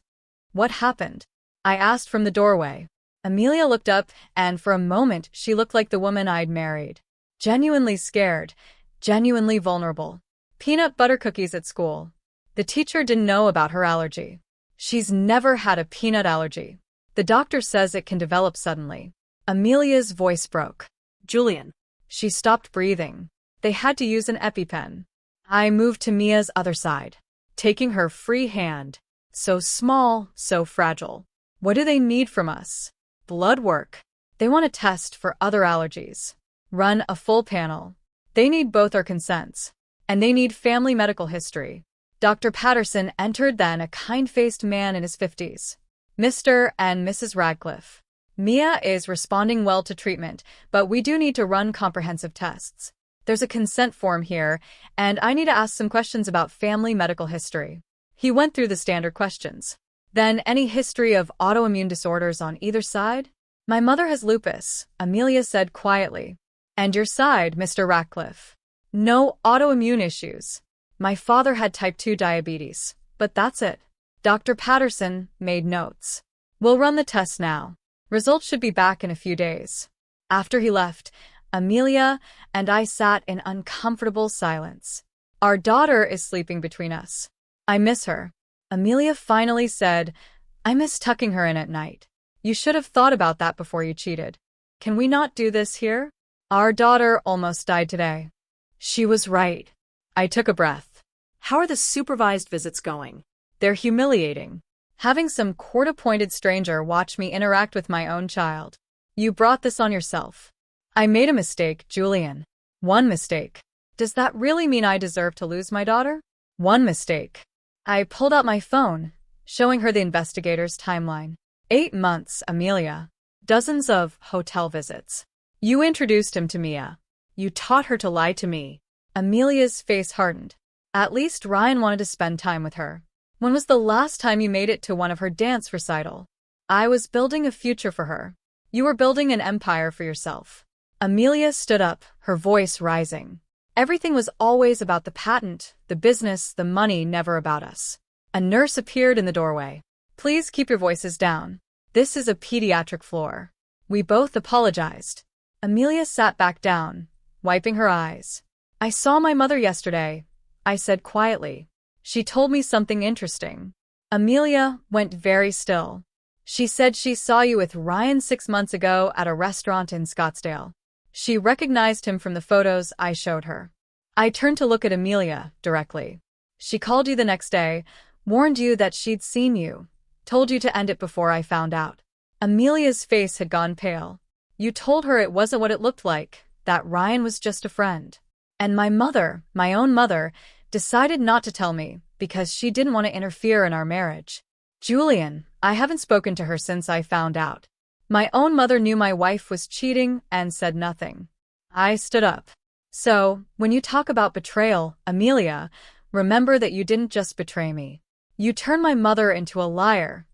What happened? I asked from the doorway. Amelia looked up, and for a moment she looked like the woman I'd married. Genuinely scared, genuinely vulnerable. Peanut butter cookies at school. The teacher didn't know about her allergy. She's never had a peanut allergy. The doctor says it can develop suddenly. Amelia's voice broke. Julian. She stopped breathing. They had to use an EpiPen. I moved to Mia's other side, taking her free hand. So small, so fragile. What do they need from us? Blood work. They want to test for other allergies. Run a full panel. They need both our consents. And they need family medical history. Dr. Patterson entered then, a kind-faced man in his 50s. Mr. and Mrs. Radcliffe. Mia is responding well to treatment, but we do need to run comprehensive tests. There's a consent form here, and I need to ask some questions about family medical history. He went through the standard questions. Then, any history of autoimmune disorders on either side? My mother has lupus, Amelia said quietly. And your side, Mr. Radcliffe? No autoimmune issues. My father had type 2 diabetes, but that's it. Dr. Patterson made notes. We'll run the tests now. Results should be back in a few days. After he left, Amelia and I sat in uncomfortable silence. Our daughter is sleeping between us. I miss her. Amelia finally said, I miss tucking her in at night. You should have thought about that before you cheated. Can we not do this here? Our daughter almost died today. She was right. I took a breath. How are the supervised visits going? They're humiliating. Having some court-appointed stranger watch me interact with my own child. You brought this on yourself. I made a mistake, Julian. One mistake. Does that really mean I deserve to lose my daughter? One mistake. I pulled out my phone, showing her the investigator's timeline. 8 months, Amelia. Dozens of hotel visits. You introduced him to Mia. You taught her to lie to me. Amelia's face hardened. At least Ryan wanted to spend time with her. When was the last time you made it to one of her dance recital? I was building a future for her. You were building an empire for yourself. Amelia stood up, her voice rising. Everything was always about the patent, the business, the money, never about us. A nurse appeared in the doorway. Please keep your voices down. This is a pediatric floor. We both apologized. Amelia sat back down, wiping her eyes. I saw my mother yesterday, I said quietly. She told me something interesting. Amelia went very still. She said she saw you with Ryan 6 months ago at a restaurant in Scottsdale. She recognized him from the photos I showed her. I turned to look at Amelia directly. She called you the next day, warned you that she'd seen you, told you to end it before I found out. Amelia's face had gone pale. You told her it wasn't what it looked like, that Ryan was just a friend. And my mother, my own mother, decided not to tell me because she didn't want to interfere in our marriage. Julian, I haven't spoken to her since I found out. My own mother knew my wife was cheating and said nothing. I stood up. So, when you talk about betrayal, Amelia, remember that you didn't just betray me. You turned my mother into a liar,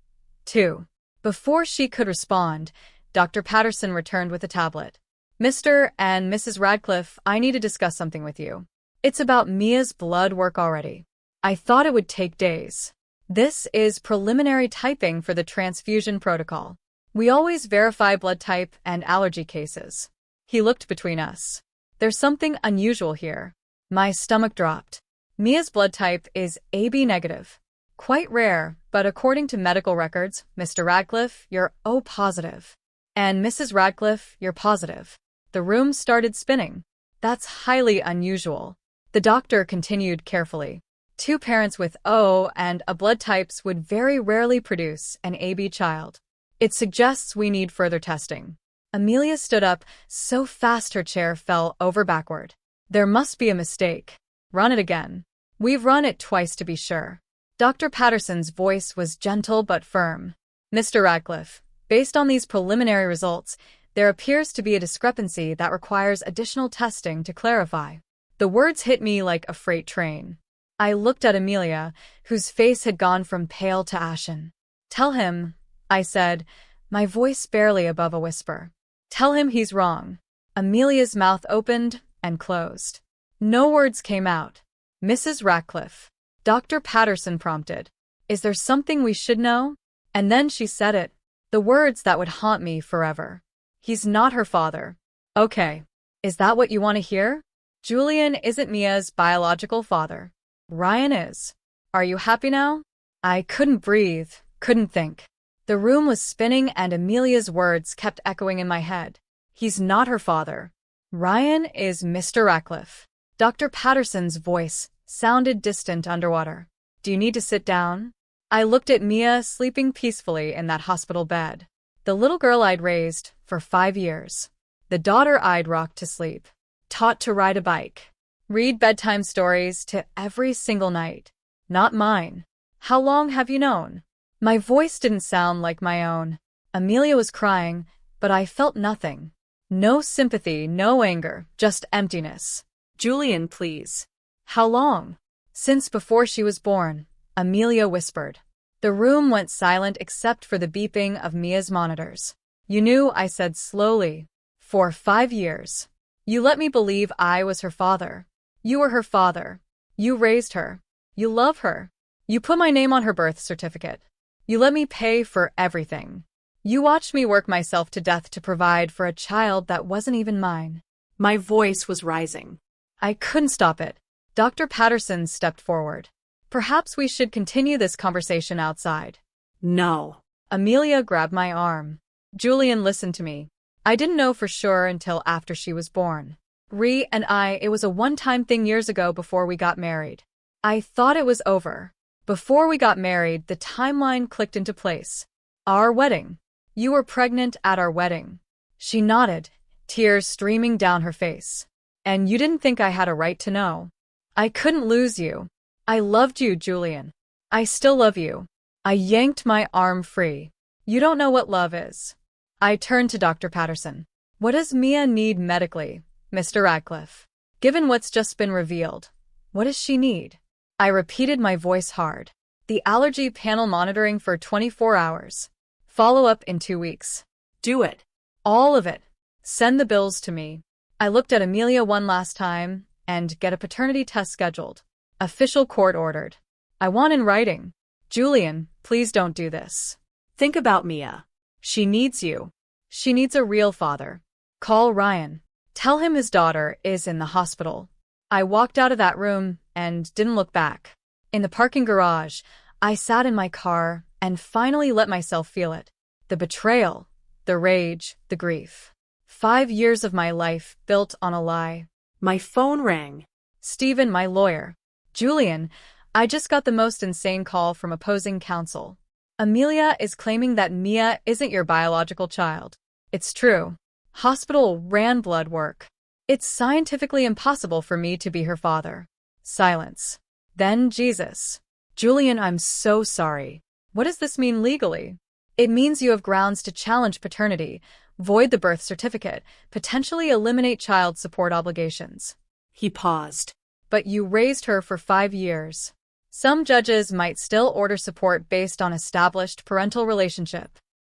too. Before she could respond, Dr. Patterson returned with a tablet. Mr. and Mrs. Radcliffe, I need to discuss something with you. It's about Mia's blood work already. I thought it would take days. This is preliminary typing for the transfusion protocol. We always verify blood type and allergy cases. He looked between us. There's something unusual here. My stomach dropped. Mia's blood type is AB negative. Quite rare, but according to medical records, Mr. Radcliffe, you're O positive. And Mrs. Radcliffe, you're positive. The room started spinning. That's highly unusual. The doctor continued carefully. 2 parents with O and A blood types would very rarely produce an AB child. It suggests we need further testing. Amelia stood up so fast her chair fell over backward. There must be a mistake. Run it again. We've run it twice to be sure. Dr. Patterson's voice was gentle but firm. Mr. Radcliffe, based on these preliminary results, there appears to be a discrepancy that requires additional testing to clarify. The words hit me like a freight train. I looked at Amelia, whose face had gone from pale to ashen. Tell him, I said, my voice barely above a whisper. Tell him he's wrong. Amelia's mouth opened and closed. No words came out. Mrs. Radcliffe. Dr. Patterson prompted. Is there something we should know? And then she said it. The words that would haunt me forever. He's not her father. Okay. Is that what you want to hear? Julian isn't Mia's biological father. Ryan is. Are you happy now? I couldn't breathe, couldn't think. The room was spinning and Amelia's words kept echoing in my head. He's not her father. Ryan is Mr. Radcliffe. Dr. Patterson's voice sounded distant underwater. Do you need to sit down? I looked at Mia sleeping peacefully in that hospital bed. The little girl I'd raised for 5 years. The daughter I'd rocked to sleep. Taught to ride a bike. Read bedtime stories to every single night. Not mine. How long have you known? My voice didn't sound like my own. Amelia was crying, but I felt nothing. No sympathy, no anger, just emptiness. Julian, please. How long? Since before she was born, Amelia whispered. The room went silent except for the beeping of Mia's monitors. You knew, I said slowly. For 5 years. You let me believe I was her father. You were her father. You raised her. You love her. You put my name on her birth certificate. You let me pay for everything. You watched me work myself to death to provide for a child that wasn't even mine. My voice was rising. I couldn't stop it. Dr. Patterson stepped forward. Perhaps we should continue this conversation outside. No. Amelia grabbed my arm. Julian, listened to me. I didn't know for sure until after she was born. Ree and it was a one-time thing years ago before we got married. I thought it was over. Before we got married, the timeline clicked into place. Our wedding. You were pregnant at our wedding. She nodded, tears streaming down her face. And you didn't think I had a right to know. I couldn't lose you. I loved you, Julian. I still love you. I yanked my arm free. You don't know what love is. I turned to Dr. Patterson. What does Mia need medically, Mr. Radcliffe? Given what's just been revealed, what does she need? I repeated, my voice hard. The allergy panel monitoring for 24 hours. Follow-up in 2 weeks. Do it. All of it. Send the bills to me. I looked at Amelia one last time and get a paternity test scheduled. Official court ordered. I want in writing. Julian, please don't do this. Think about Mia. She needs you. She needs a real father. Call Ryan. Tell him his daughter is in the hospital. I walked out of that room and didn't look back. In the parking garage, I sat in my car and finally let myself feel it. The betrayal, the rage, the grief. 5 years of my life built on a lie. My phone rang. Stephen, my lawyer. Julian, I just got the most insane call from opposing counsel. Amelia is claiming that Mia isn't your biological child. It's true. Hospital ran blood work. It's scientifically impossible for me to be her father. Silence. Then Jesus. Julian, I'm so sorry. What does this mean legally? It means you have grounds to challenge paternity, void the birth certificate, potentially eliminate child support obligations. He paused. But you raised her for 5 years. Some judges might still order support based on established parental relationship.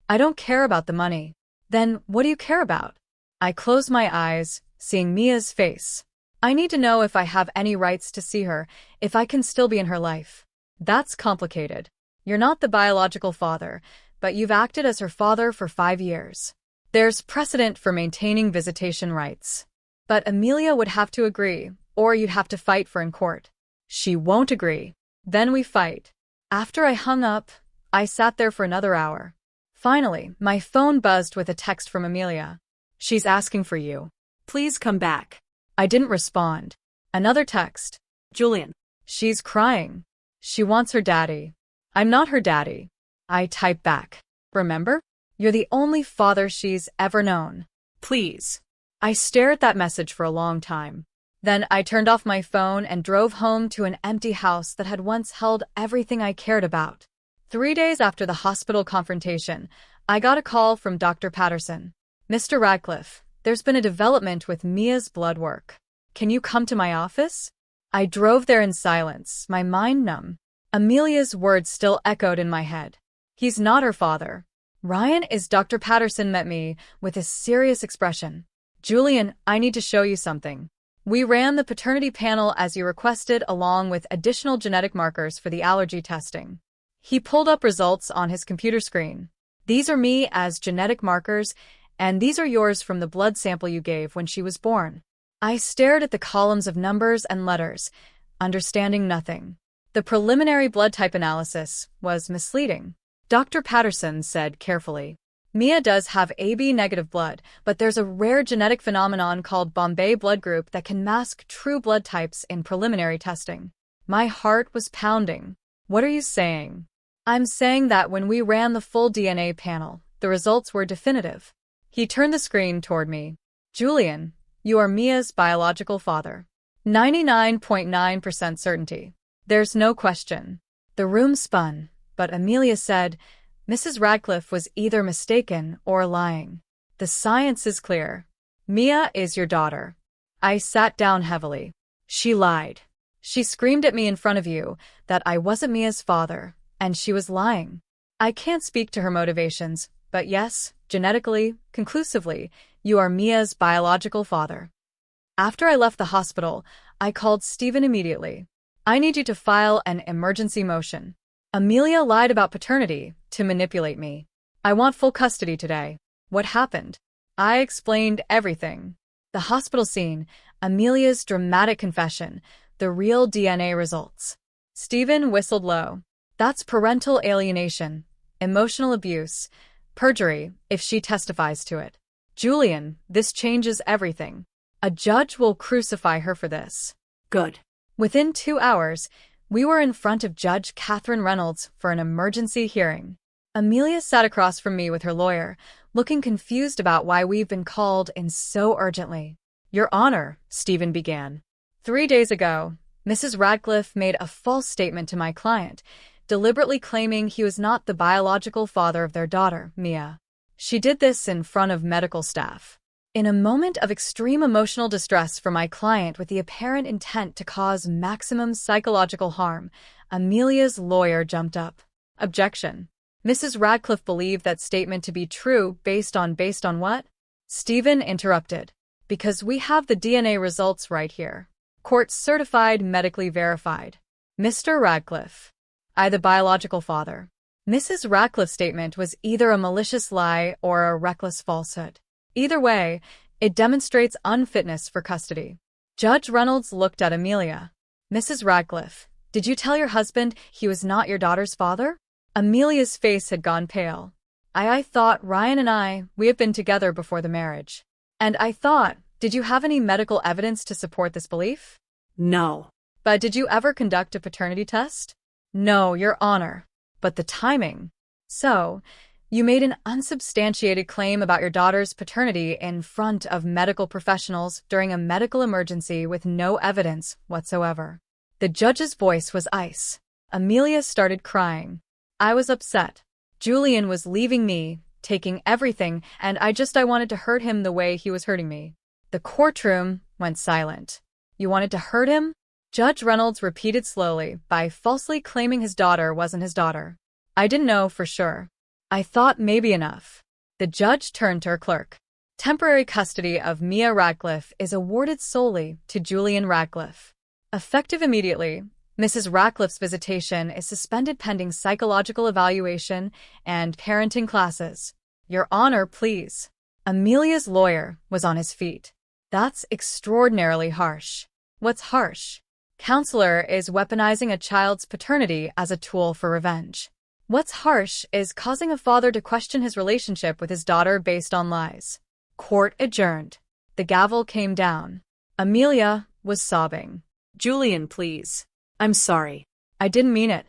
I don't care about the money. Then what do you care about? I close my eyes, seeing Mia's face. I need to know if I have any rights to see her, if I can still be in her life. That's complicated. You're not the biological father, but you've acted as her father for 5 years. There's precedent for maintaining visitation rights. But Amelia would have to agree, or you'd have to fight for in court. She won't agree. Then we fight. After I hung up, I sat there for another hour. Finally, my phone buzzed with a text from Amelia. She's asking for you. Please come back. I didn't respond. Another text. Julian. She's crying. She wants her daddy. I'm not her daddy. I type back. Remember? You're the only father she's ever known. Please. I stared at that message for a long time. Then I turned off my phone and drove home to an empty house that had once held everything I cared about. 3 days after the hospital confrontation, I got a call from Dr. Patterson. Mr. Radcliffe, there's been a development with Mia's blood work. Can you come to my office? I drove there in silence, my mind numb. Amelia's words still echoed in my head. He's not her father. Ryan is Dr. Patterson met me with a serious expression. Julian, I need to show you something. We ran the paternity panel as you requested along with additional genetic markers for the allergy testing. He pulled up results on his computer screen. These are me as genetic markers, and these are yours from the blood sample you gave when she was born. I stared at the columns of numbers and letters, understanding nothing. The preliminary blood type analysis was misleading. Dr. Patterson said carefully, Mia does have AB negative blood, but there's a rare genetic phenomenon called Bombay blood group that can mask true blood types in preliminary testing. My heart was pounding. What are you saying? I'm saying that when we ran the full DNA panel, the results were definitive. He turned the screen toward me. Julian, you are Mia's biological father. 99.9% certainty. There's no question. The room spun, but Amelia said, Mrs. Radcliffe was either mistaken or lying. The science is clear. Mia is your daughter. I sat down heavily. She lied. She screamed at me in front of you that I wasn't Mia's father, and she was lying. I can't speak to her motivations, but yes, genetically, conclusively, you are Mia's biological father. After I left the hospital, I called Stephen immediately. I need you to file an emergency motion. Amelia lied about paternity to manipulate me. I want full custody today. What happened? I explained everything. The hospital scene, Amelia's dramatic confession, the real DNA results. Stephen whistled low. That's parental alienation, emotional abuse, perjury, if she testifies to it. Julian, this changes everything. A judge will crucify her for this. Good. Within 2 hours, we were in front of Judge Catherine Reynolds for an emergency hearing. Amelia sat across from me with her lawyer, looking confused about why we've been called in so urgently. Your Honor, Stephen began. 3 days ago, Mrs. Radcliffe made a false statement to my client, deliberately claiming he was not the biological father of their daughter, Mia. She did this in front of medical staff. In a moment of extreme emotional distress for my client with the apparent intent to cause maximum psychological harm, Amelia's lawyer jumped up. Objection. Mrs. Radcliffe believed that statement to be true based on what? Stephen interrupted. Because we have the DNA results right here. Court certified, medically verified. Mr. Radcliffe. I the biological father. Mrs. Radcliffe's statement was either a malicious lie or a reckless falsehood. Either way, it demonstrates unfitness for custody. Judge Reynolds looked at Amelia. Mrs. Radcliffe, did you tell your husband he was not your daughter's father? Amelia's face had gone pale. I thought Ryan and we have been together before the marriage. And I thought, did you have any medical evidence to support this belief? No. But did you ever conduct a paternity test? No, Your Honor. But the timing. So, you made an unsubstantiated claim about your daughter's paternity in front of medical professionals during a medical emergency with no evidence whatsoever. The judge's voice was ice. Amelia started crying. I was upset. Julian was leaving me, taking everything, and I wanted to hurt him the way he was hurting me. The courtroom went silent. You wanted to hurt him? Judge Reynolds repeated slowly by falsely claiming his daughter wasn't his daughter. I didn't know for sure. I thought maybe enough. The judge turned to her clerk. Temporary custody of Mia Radcliffe is awarded solely to Julian Radcliffe. Effective immediately, Mrs. Radcliffe's visitation is suspended pending psychological evaluation and parenting classes. Your Honor, please. Amelia's lawyer was on his feet. That's extraordinarily harsh. What's harsh? Counselor is weaponizing a child's paternity as a tool for revenge. What's harsh is causing a father to question his relationship with his daughter based on lies. Court adjourned. The gavel came down. Amelia was sobbing. Julian, please. I'm sorry. I didn't mean it.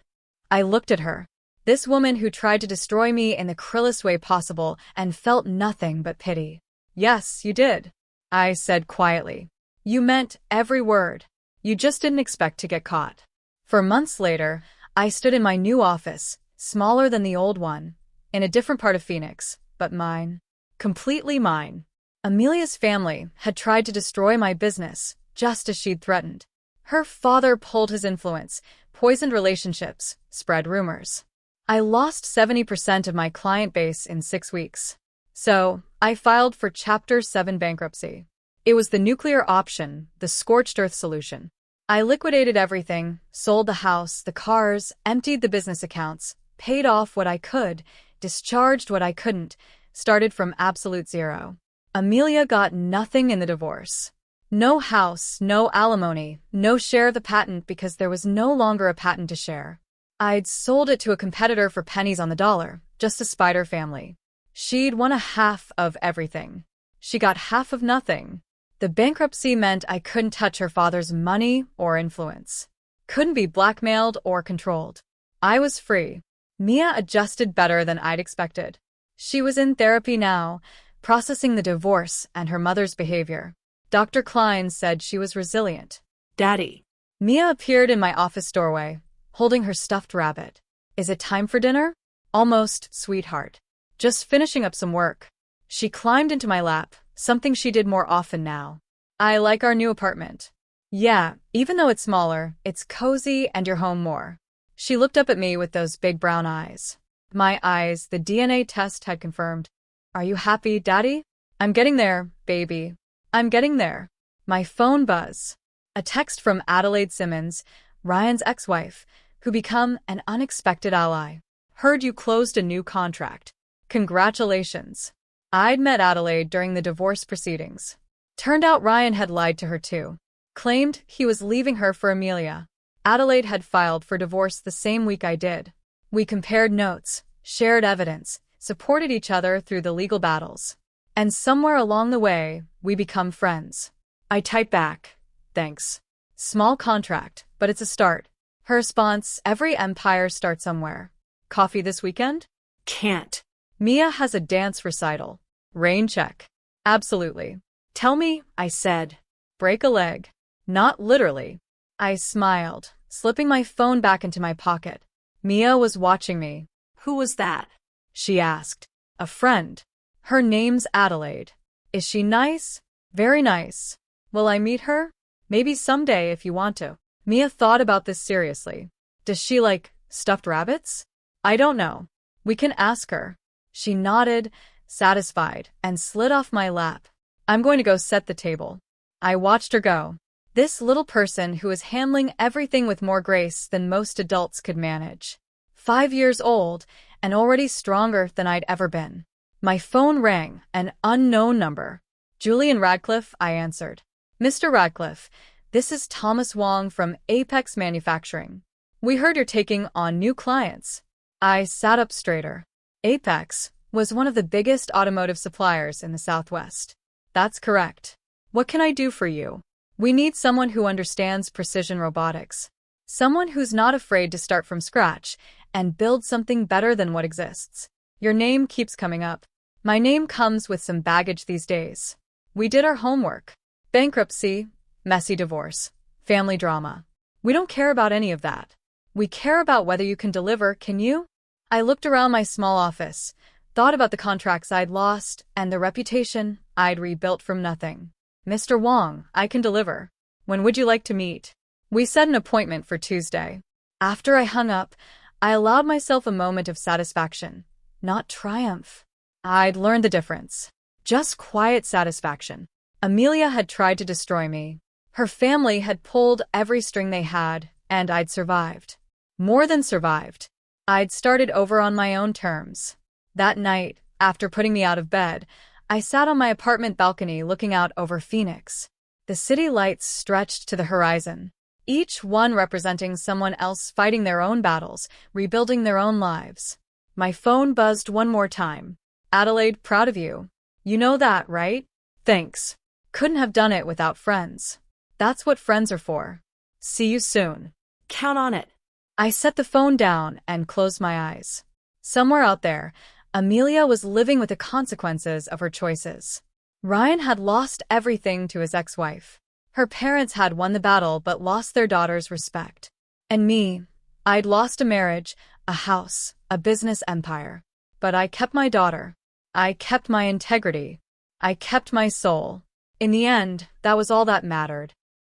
I looked at her. This woman who tried to destroy me in the cruelest way possible and felt nothing but pity. Yes, you did, I said quietly. You meant every word. You just didn't expect to get caught. For months later, I stood in my new office, smaller than the old one, in a different part of Phoenix, but mine. Completely mine. Amelia's family had tried to destroy my business, just as she'd threatened. Her father pulled his influence, poisoned relationships, spread rumors. I lost 70% of my client base in 6 weeks. So, I filed for Chapter 7 bankruptcy. It was the nuclear option, the scorched earth solution. I liquidated everything, sold the house, the cars, emptied the business accounts, paid off what I could, discharged what I couldn't, started from absolute zero. Amelia got nothing in the divorce. No house, no alimony, no share of the patent because there was no longer a patent to share. I'd sold it to a competitor for pennies on the dollar, just a spider family. She'd won a half of everything. She got half of nothing. The bankruptcy meant I couldn't touch her father's money or influence. Couldn't be blackmailed or controlled. I was free. Mia adjusted better than I'd expected. She was in therapy now, processing the divorce and her mother's behavior. Dr. Klein said she was resilient. Daddy. Mia appeared in my office doorway, holding her stuffed rabbit. Is it time for dinner? Almost, sweetheart. Just finishing up some work. She climbed into my lap, something she did more often now. I like our new apartment. Yeah, even though it's smaller, it's cozy and you're home more. She looked up at me with those big brown eyes. My eyes, the DNA test had confirmed. Are you happy, Daddy? I'm getting there, baby. I'm getting there. My phone buzz. A text from Adelaide Simmons, Ryan's ex-wife, who become an unexpected ally. Heard you closed a new contract. Congratulations. I'd met Adelaide during the divorce proceedings. Turned out Ryan had lied to her too. Claimed he was leaving her for Amelia. Adelaide had filed for divorce the same week I did. We compared notes, shared evidence, supported each other through the legal battles. And somewhere along the way, we become friends. I type back, thanks. Small contract, but it's a start. Her response, every empire starts somewhere. Coffee this weekend? Can't. Mia has a dance recital. Rain check. Absolutely. Tell me, I said. Break a leg. Not literally. I smiled, slipping my phone back into my pocket. Mia was watching me. Who was that? She asked. A friend. Her name's Adelaide. Is she nice? Very nice. Will I meet her? Maybe someday if you want to. Mia thought about this seriously. Does she like stuffed rabbits? I don't know. We can ask her. She nodded, satisfied, and slid off my lap. I'm going to go set the table. I watched her go. This little person who was handling everything with more grace than most adults could manage. 5 years old, and already stronger than I'd ever been. My phone rang, an unknown number. Julian Radcliffe, I answered. Mr. Radcliffe, this is Thomas Wong from Apex Manufacturing. We heard you're taking on new clients. I sat up straighter. Apex was one of the biggest automotive suppliers in the Southwest. That's correct. What can I do for you? We need someone who understands precision robotics. Someone who's not afraid to start from scratch and build something better than what exists. Your name keeps coming up. My name comes with some baggage these days. We did our homework. Bankruptcy, messy divorce, family drama. We don't care about any of that. We care about whether you can deliver, can you? I looked around my small office, thought about the contracts I'd lost and the reputation I'd rebuilt from nothing. Mr. Wong, I can deliver. When would you like to meet? We set an appointment for Tuesday. After I hung up, I allowed myself a moment of satisfaction, not triumph. I'd learned the difference. Just quiet satisfaction. Amelia had tried to destroy me. Her family had pulled every string they had, and I'd survived. More than survived. I'd started over on my own terms. That night, after putting me out of bed, I sat on my apartment balcony looking out over Phoenix. The city lights stretched to the horizon, each one representing someone else fighting their own battles, rebuilding their own lives. My phone buzzed one more time. Adelaide, proud of you. You know that, right? Thanks. Couldn't have done it without friends. That's what friends are for. See you soon. Count on it. I set the phone down and closed my eyes. Somewhere out there, Amelia was living with the consequences of her choices. Ryan had lost everything to his ex-wife. Her parents had won the battle but lost their daughter's respect. And me, I'd lost a marriage, a house, a business empire. But I kept my daughter. I kept my integrity. I kept my soul. In the end, that was all that mattered.